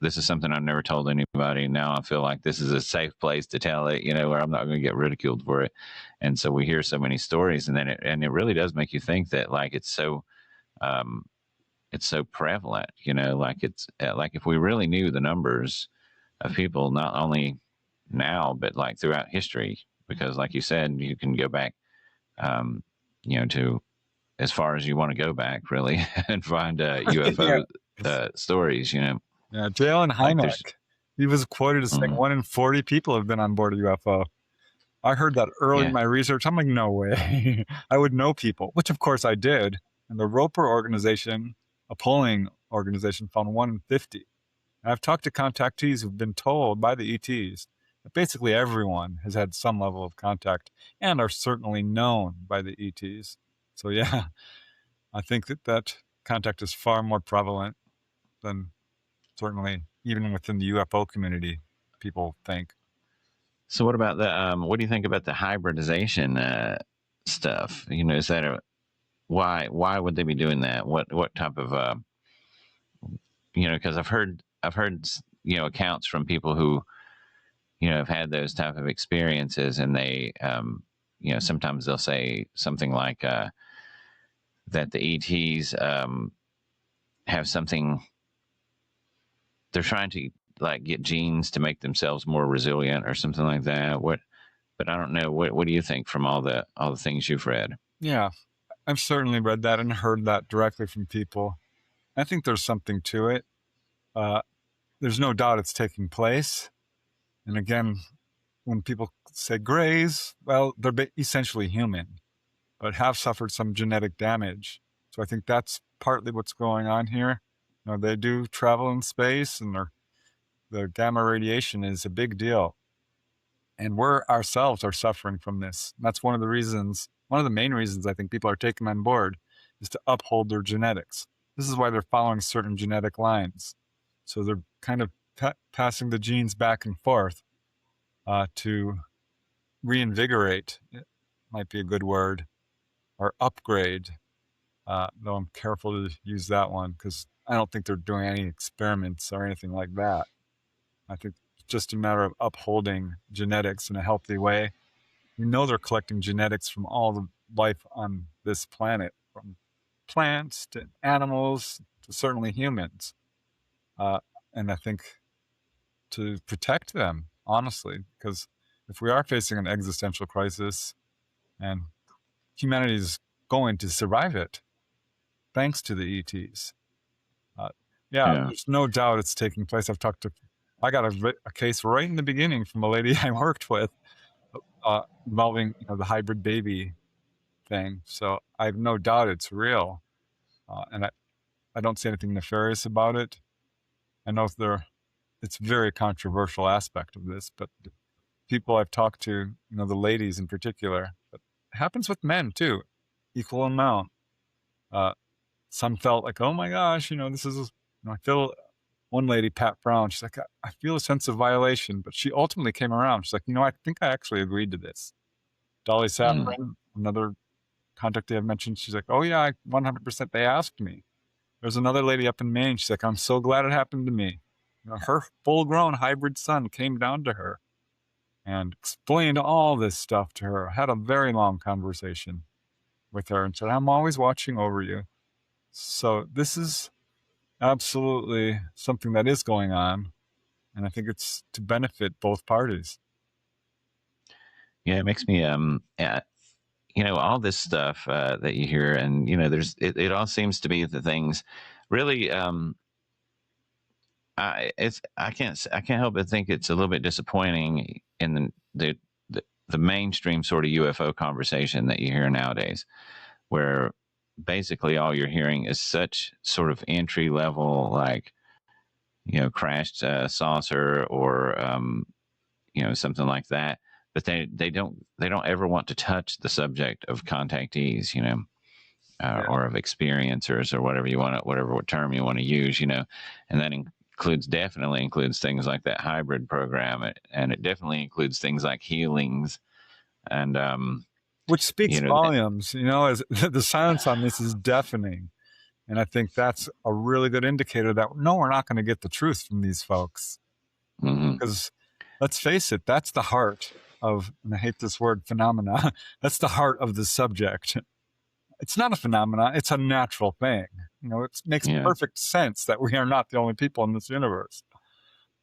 this is something I've never told anybody. Now I feel like this is a safe place to tell it, where I'm not going to get ridiculed for it. And so we hear so many stories, and then it really does make you think that it's so prevalent, it's like if we really knew the numbers of people, not only now, but throughout history, because like you said, you can go back, to as far as you want to go back, really, and find UFO stories, Yeah, J. Allen Hynek, he was quoted as saying 1 in 40 people have been on board a UFO. I heard that early in my research. I'm like, no way. I would know people, which of course I did. And the Roper organization, a polling organization, found 1 in 50. And I've talked to contactees who've been told by the ETs that basically everyone has had some level of contact and are certainly known by the ETs. So yeah, I think that contact is far more prevalent than certainly even within the UFO community people think. So what about what do you think about the hybridization stuff? Is that why would they be doing that? What type of because I've heard accounts from people who have had those type of experiences, and they sometimes they'll say something like that the ETs have something. They're trying to like get genes to make themselves more resilient or something like that. But I don't know. What do you think from all the things you've read? Yeah, I've certainly read that and heard that directly from people. I think there's something to it. There's no doubt it's taking place. And again, when people say grays, well, they're essentially human, but have suffered some genetic damage. So I think that's partly what's going on here. They do travel in space, and the gamma radiation is a big deal. And we ourselves are suffering from this. And that's one of the main reasons I think people are taken on board, is to uphold their genetics. This is why they're following certain genetic lines. So they're kind of passing the genes back and forth to reinvigorate, it might be a good word, or upgrade, though I'm careful to use that one because I don't think they're doing any experiments or anything like that. I think it's just a matter of upholding genetics in a healthy way. We know they're collecting genetics from all the life on this planet, from plants to animals to certainly humans. And I think to protect them, honestly, because if we are facing an existential crisis and humanity is going to survive it, thanks to the ETs. There's no doubt it's taking place. I got a case right in the beginning from a lady I worked with involving the hybrid baby thing. So I have no doubt it's real. And I don't see anything nefarious about it. I know it's a very controversial aspect of this, but the people I've talked to, the ladies in particular, but it happens with men too, equal amount. Some felt like, oh my gosh, this is, I feel, one lady, Pat Brown, she's like, I feel a sense of violation, but she ultimately came around. She's like, I think I actually agreed to this. Dolly Saffron, another contact I've mentioned, she's like, oh yeah, 100%, they asked me. There's another lady up in Maine, she's like, I'm so glad it happened to me. Her full-grown hybrid son came down to her and explained all this stuff to her. I had a very long conversation with her and said, I'm always watching over you. So this is absolutely something that is going on, and I think it's to benefit both parties. Yeah, it makes me all this stuff that you hear, and there's it all seems to be the things really. I can't help but think it's a little bit disappointing in the mainstream sort of UFO conversation that you hear nowadays, where basically all you're hearing is such sort of entry level, like crashed saucer or something like that, but they don't ever want to touch the subject of contactees, or of experiencers, or whatever term you want to use, and that definitely includes things like that hybrid program, and it definitely includes things like healings, and which speaks volumes. As the silence on this is deafening, and I think that's a really good indicator that no, we're not going to get the truth from these folks, because let's face it, that's the heart of, and I hate this word, phenomena. That's the heart of the subject. It's not a phenomena, it's a natural thing. It makes perfect sense that we are not the only people in this universe.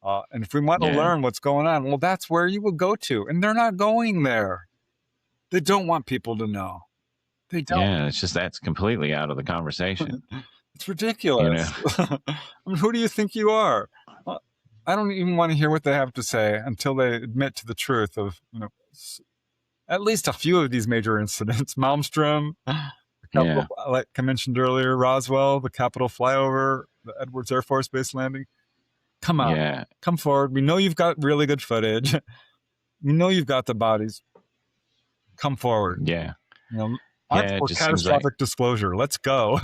And if we want to learn what's going on, well, that's where you will go to. And they're not going there. They don't want people to know. They don't. Yeah, it's just that's completely out of the conversation. It's ridiculous. I mean, who do you think you are? I don't even want to hear what they have to say until they admit to the truth of, at least a few of these major incidents. Malmstrom, like I mentioned earlier, Roswell, the Capitol flyover, the Edwards Air Force Base landing. Come on, come forward. We know you've got really good footage. We know you've got the bodies. Come forward. Yeah. I'm for catastrophic disclosure. Let's go.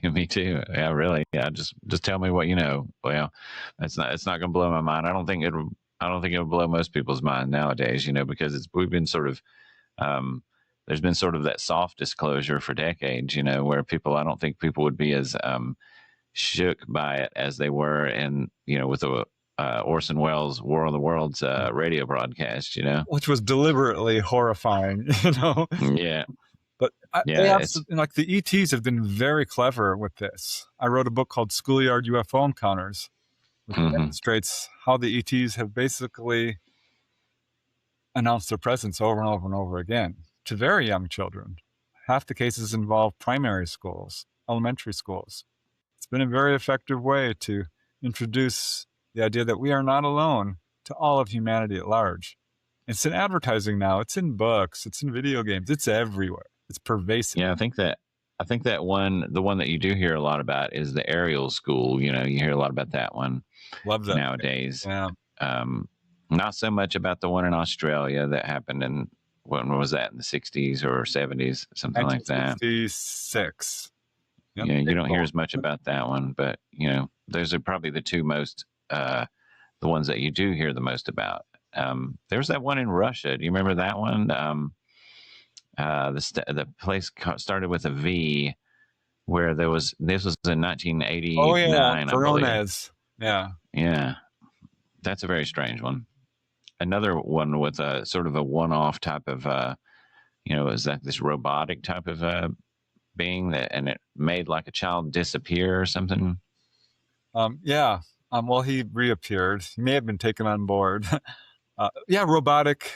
Me too. Yeah, really. Yeah, just tell me what you know. Well, it's not going to blow my mind. I don't think it'll blow most people's mind nowadays. Because we've been sort of there's been sort of that soft disclosure for decades, where I don't think people would be as shook by it as they were with the Orson Welles War of the Worlds radio broadcast, which was deliberately horrifying, Yeah. But they Yeah, absolutely, like, the ETs have been very clever with this. I wrote a book called Schoolyard UFO Encounters, which demonstrates how the ETs have basically announced their presence over and over and over again to very young children. Half the cases involve primary schools, elementary schools. It's been a very effective way to introduce the idea that we are not alone to all of humanity at large. It's in advertising now. It's in books. It's in video games. It's everywhere. It's pervasive. Yeah, I think that the one that you do hear a lot about is the aerial school. You hear a lot about that one. Love that nowadays. Yeah. Not so much about the one in Australia that happened in, when was that, in the 60s or 70s, something like that. 1966. Yep. Yeah, you don't hear as much about that one, but those are probably the two most the ones that you do hear the most about. There's that one in Russia. Do you remember that one? The place started with a V, where this was in 1989. Oh yeah, Voronezh. Yeah, that's a very strange one. Another one with a sort of a one-off type of is that this robotic type of being and it made like a child disappear or something. Well, he reappeared. He may have been taken on board. Robotic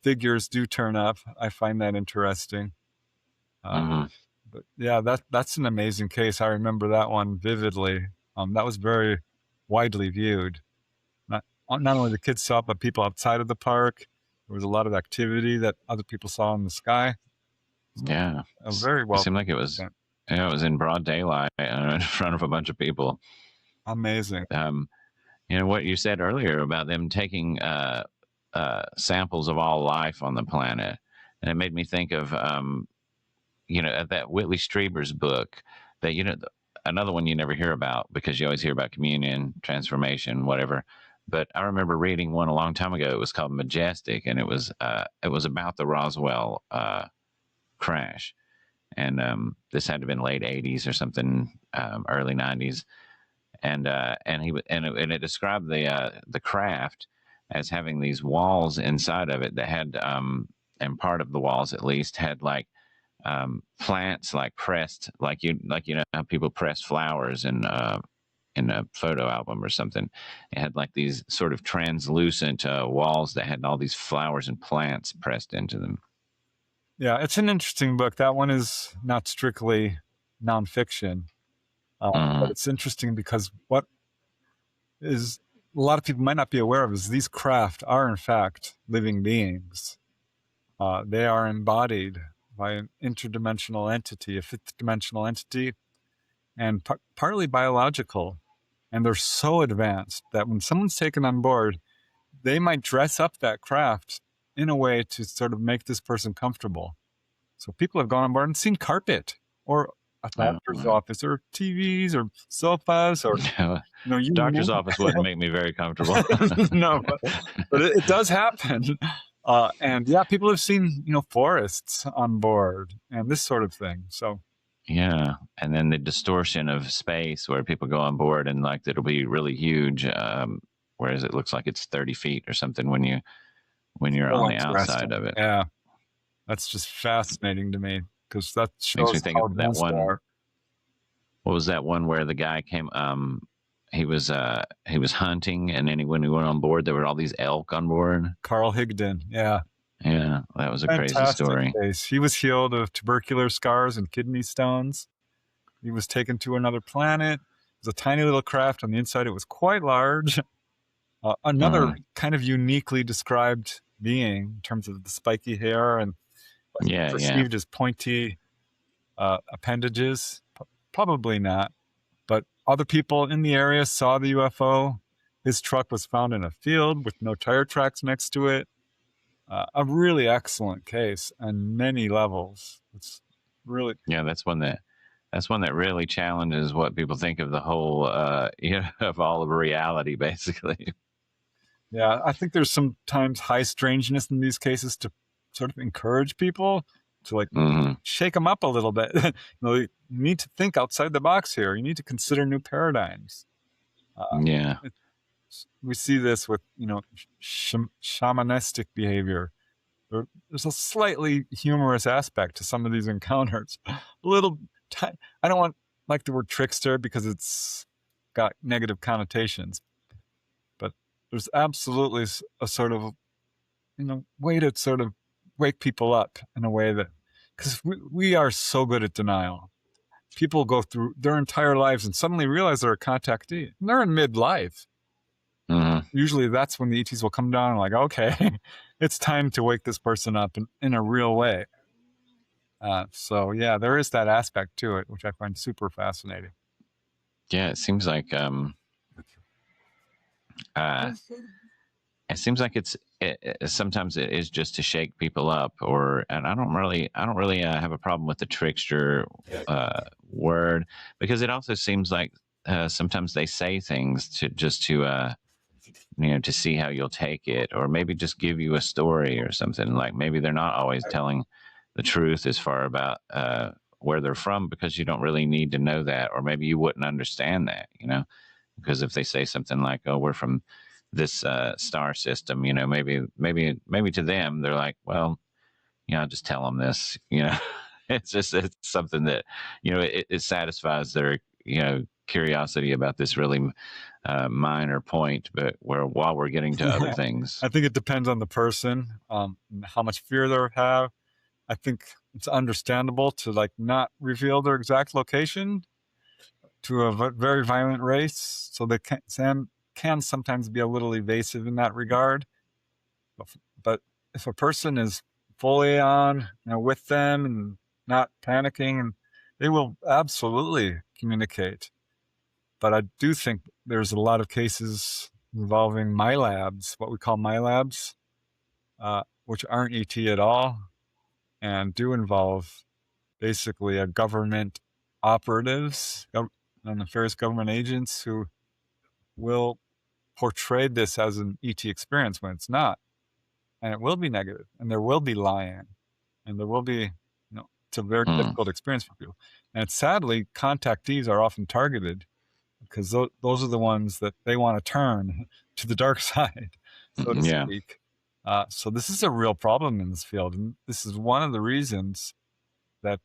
figures do turn up. I find that interesting. But yeah, that's an amazing case. I remember that one vividly. That was very widely viewed. Not only the kids saw it, but people outside of the park. There was a lot of activity that other people saw in the sky. Yeah, very well. It seemed like it was. Yeah, it was in broad daylight in front of a bunch of people. Amazing. What you said earlier about them taking samples of all life on the planet, and it made me think of that Whitley Strieber's book that another one you never hear about because you always hear about communion, transformation, whatever. But I remember reading one a long time ago. It was called Majestic, and it was about the Roswell crash. And this had to have been late 80s or something, early 90s. And it described the craft as having these walls inside of it that had, and part of the walls at least had like plants like pressed, like how people press flowers in a photo album or something. It had like these sort of translucent walls that had all these flowers and plants pressed into them. Yeah, it's an interesting book. That one is not strictly nonfiction, but it's interesting because what is a lot of people might not be aware of is these craft are in fact living beings. They are embodied by an interdimensional entity, a fifth dimensional entity, and partly biological. And they're so advanced that when someone's taken on board, they might dress up that craft in a way to sort of make this person comfortable. So people have gone on board and seen carpet or a doctor's office or TVs or sofas or doctor's office wouldn't make me very comfortable. No, but it does happen. And yeah, people have seen forests on board and this sort of thing. So yeah, and then the distortion of space where people go on board and like it'll be really huge, whereas it looks like it's 30 feet or something when you're on the outside of it. Yeah, that's just fascinating to me because that shows makes me think of that one. What was that one where the guy came? He was hunting, and then when he went on board, there were all these elk on board. Carl Higdon, yeah. Yeah, that was a crazy story. Case. He was healed of tubercular scars and kidney stones. He was taken to another planet. It was a tiny little craft. On the inside, it was quite large. Another kind of uniquely described being in terms of the spiky hair and perceived as pointy appendages. Probably not. But other people in the area saw the UFO. His truck was found in a field with no tire tracks next to it. A really excellent case on many levels. It's really that's one that really challenges what people think of the whole of all of reality, basically. Yeah, I think there's sometimes high strangeness in these cases to sort of encourage people to like Mm-hmm. shake them up a little bit. You need to think outside the box here. You need to consider new paradigms. Yeah. We see this with, shamanistic behavior. There's a slightly humorous aspect to some of these encounters. A little, I don't want like the word trickster because it's got negative connotations, but there's absolutely a sort of, way to sort of wake people up in a way that, because we are so good at denial. People go through their entire lives and suddenly realize they're a contactee. And they're in midlife. Mm-hmm. Usually that's when the ETs will come down and like, okay, it's time to wake this person up in a real way. So yeah, there is that aspect to it, which I find super fascinating. Yeah, it seems like it seems like sometimes it is just to shake people up, and I don't really have a problem with the trickster word, because it also seems like sometimes they say things to see how you'll take it, or maybe just give you a story or something. Like maybe they're not always telling the truth as far about where they're from, because you don't really need to know that, or maybe you wouldn't understand that, because if they say something like, "Oh, we're from this star system," maybe to them they're like, "Well, I'll just tell them this." It's something that it satisfies their curiosity about this really minor point, but while we're getting to other things. I think it depends on the person, how much fear they have. I think it's understandable to like not reveal their exact location to a very violent race, so they can sometimes be a little evasive in that regard. But if a person is fully on, with them and not panicking, and they will absolutely communicate. But I do think there's a lot of cases involving MyLabs, what we call MyLabs, which aren't ET at all, and do involve basically a government operatives, nefarious government agents who will portray this as an ET experience when it's not. And it will be negative, and there will be lying, and there will be, it's a very difficult experience for people. And sadly, contactees are often targeted because those are the ones that they want to turn to the dark side, so to speak. So this is a real problem in this field. And this is one of the reasons that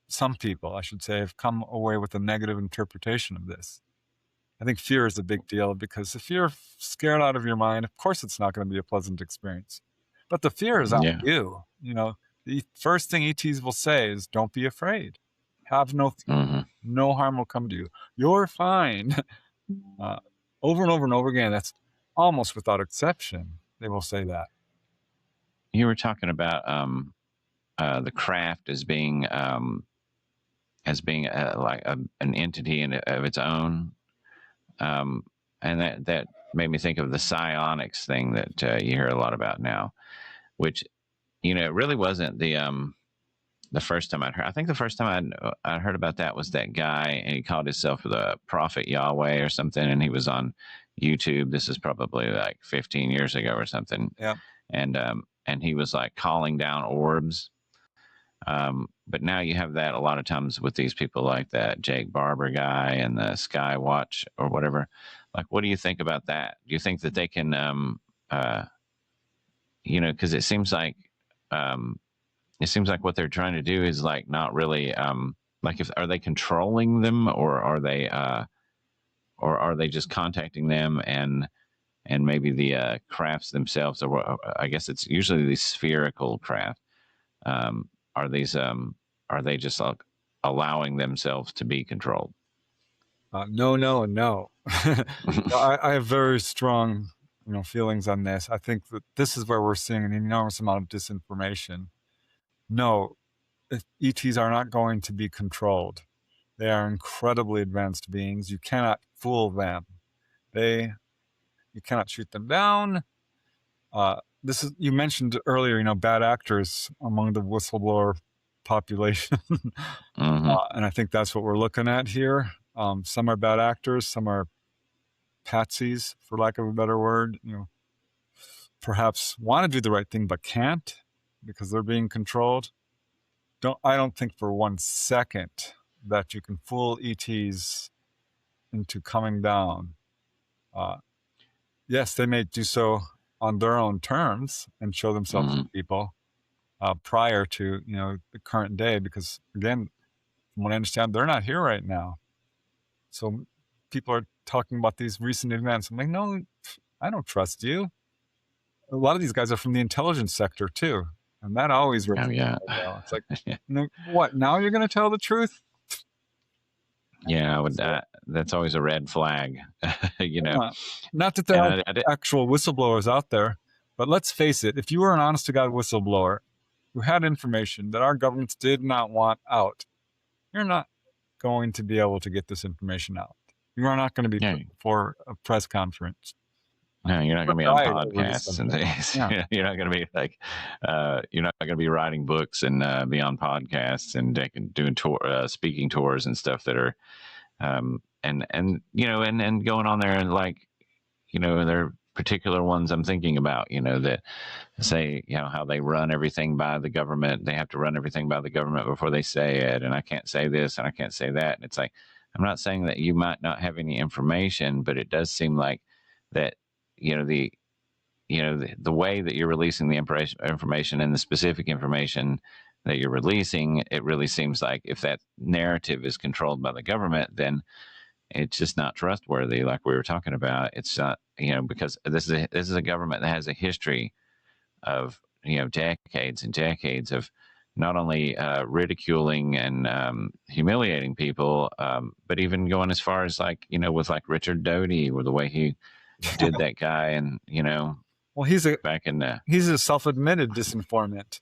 some people, I should say, have come away with a negative interpretation of this. I think fear is a big deal, because if you're scared out of your mind, of course it's not going to be a pleasant experience. But the fear is on you. The first thing ETs will say is, don't be afraid. Have no fear. Mm-hmm. No harm will come to you. You're fine. Over and over and over again, that's almost without exception, they will say that. You were talking about the craft as being like an entity of its own. And that made me think of the psionics thing that you hear a lot about now, which, it really wasn't the first time I'd heard. I think the first time I heard about that was that guy, and he called himself the Prophet Yahweh or something, and he was on YouTube. This is probably like 15 years ago or something. Yeah. And he was like calling down orbs. But now you have that a lot of times with these people like that Jake Barber guy and the Skywatch or whatever. Like, what do you think about that? Do you think that they can, because it seems like what they're trying to do is like not really, like, are they controlling them, or are they just contacting them, and maybe the crafts themselves, or I guess it's usually the spherical craft. Are they just like allowing themselves to be controlled? No, and no. I have very strong, feelings on this. I think that this is where we're seeing an enormous amount of disinformation. No, ETs are not going to be controlled. They are incredibly advanced beings. You cannot fool them. You cannot shoot them down. You mentioned earlier, bad actors among the whistleblower population. Mm-hmm. And I think that's what we're looking at here. Some are bad actors, some are patsies, for lack of a better word, perhaps want to do the right thing but can't. because they're being controlled. I don't think for 1 second that you can fool ETs into coming down. Yes, they may do so on their own terms and show themselves to people prior to the current day, because again, from what I understand, they're not here right now. So people are talking about these recent events. I'm like, no, I don't trust you. A lot of these guys are from the intelligence sector too, and that always works. Oh yeah. It's like, what? Now you're going to tell the truth? Yeah, that's always a red flag. Not that there are actual whistleblowers out there, but let's face it, if you were an honest to God whistleblower who had information that our governments did not want out, you're not going to be able to get this information out. You are not going to be put before a press conference. No, you're not going to be on podcasts and things. Yeah. You're not going to be like, you're not going to be writing books and be on podcasts and doing speaking tours and stuff that are, and going on there and like, there are particular ones I'm thinking about, that say, how they run everything by the government. They have to run everything by the government before they say it. And I can't say this and I can't say that. And it's like, I'm not saying that you might not have any information, but it does seem like that, the way that you're releasing the information and the specific information that you're releasing, it really seems like if that narrative is controlled by the government, then it's just not trustworthy. Like we were talking about, it's not, because this is a government that has a history of, decades and decades of not only ridiculing and humiliating people, but even going as far as like, with like Richard Doty, or the way he did that guy. And, well, he's a self-admitted disinformant.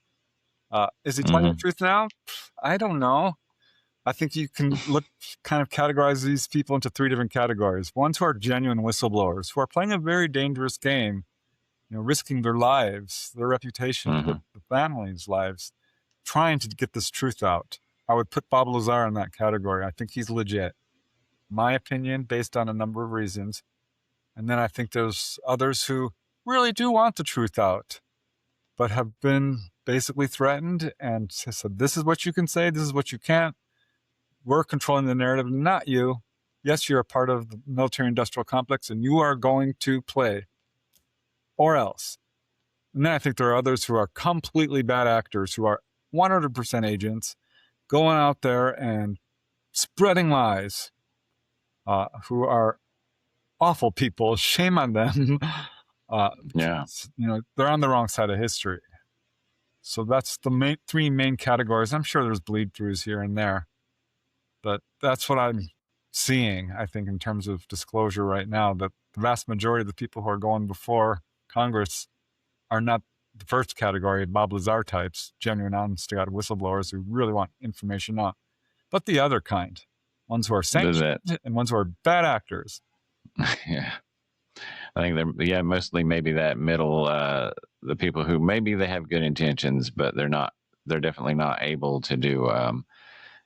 Is he telling the truth now? I don't know. I think you can kind of categorize these people into 3 different categories. Ones who are genuine whistleblowers, who are playing a very dangerous game, risking their lives, their reputation, the families' lives, trying to get this truth out. I would put Bob Lazar in that category. I think he's legit. My opinion, based on a number of reasons. And then I think there's others who really do want the truth out, but have been basically threatened and said, this is what you can say, this is what you can't. We're controlling the narrative, not you. Yes, you're a part of the military-industrial complex, and you are going to play, or else. And then I think there are others who are completely bad actors, who are 100% agents, going out there and spreading lies, who are awful people. Shame on them. They're on the wrong side of history. So that's the 3 main categories. I'm sure there's bleed-throughs here and there, but that's what I'm seeing, I think, in terms of disclosure right now, that the vast majority of the people who are going before Congress are not the first category, Bob Lazar types, genuine, honest-to-God whistleblowers who really want information out, but the other kind, ones who are sanctioned and ones who are bad actors. Yeah. I think they're mostly maybe that middle, the people who maybe they have good intentions, but they're definitely not able to do,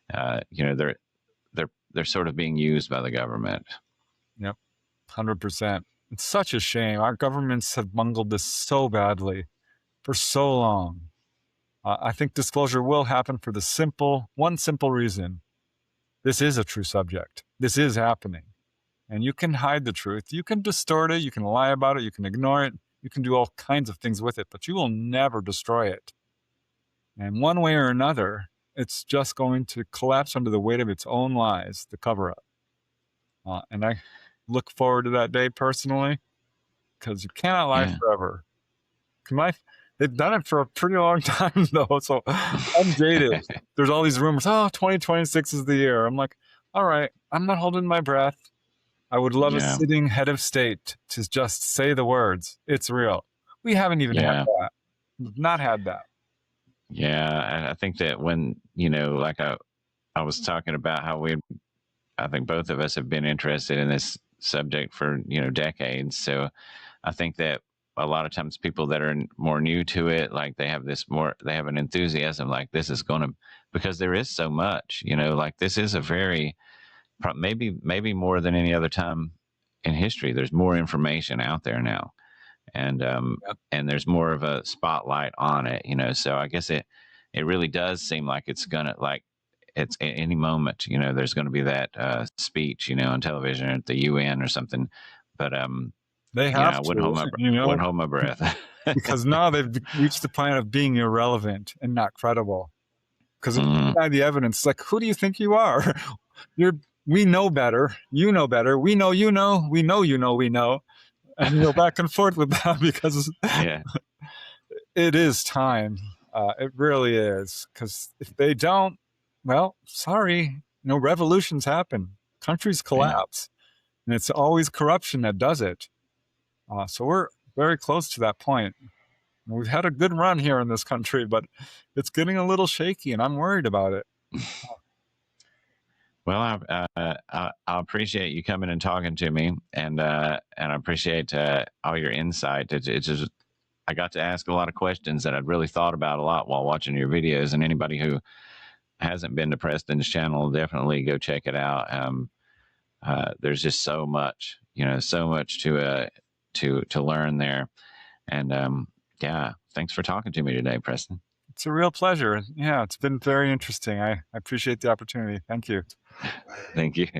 they're sort of being used by the government. Yep. 100%. It's such a shame. Our governments have bungled this so badly for so long. I think disclosure will happen for one simple reason. This is a true subject. This is happening. And you can hide the truth. You can distort it. You can lie about it. You can ignore it. You can do all kinds of things with it, but you will never destroy it. And one way or another, it's just going to collapse under the weight of its own lies, the cover-up. And I look forward to that day personally, because you cannot lie forever. They've done it for a pretty long time, though, so I'm jaded. There's all these rumors, 2026 is the year. I'm like, all right, I'm not holding my breath. I would love a sitting head of state to just say the words, it's real. We haven't even had that. We've not had that. Yeah, I think that when, like I was talking about how I think both of us have been interested in this subject for, decades. So I think that a lot of times people that are more new to it, like they have an enthusiasm, like this is going to, because there is so much, like this is a very, maybe more than any other time in history, there's more information out there now. and there's more of a spotlight on it, So I guess it really does seem like it's gonna like it's at any moment, there's going to be that speech, on television at the UN or something. But They I have wouldn't to, wouldn't hold my breath. because now they've reached the point of being irrelevant and not credible. Because if you Mm, deny the evidence, like, who do you think you are? We know better. You know better. We know you know. We know you know we know. And you go back and forth with that because yeah, it is time. It really is. Because if they don't, well, sorry, revolutions happen, countries yeah. collapse, and it's always corruption that does it. So we're very close to that point. We've had a good run here in this country, but it's getting a little shaky, and I'm worried about it. Well, I appreciate you coming and talking to me, and I appreciate all your insight. It's just I got to ask a lot of questions that I'd really thought about a lot while watching your videos. And anybody who hasn't been to Preston's channel, definitely go check it out. There's just so much, so much to learn there. And yeah, thanks for talking to me today, Preston. It's a real pleasure. Yeah, it's been very interesting. I appreciate the opportunity. Thank you. Thank you.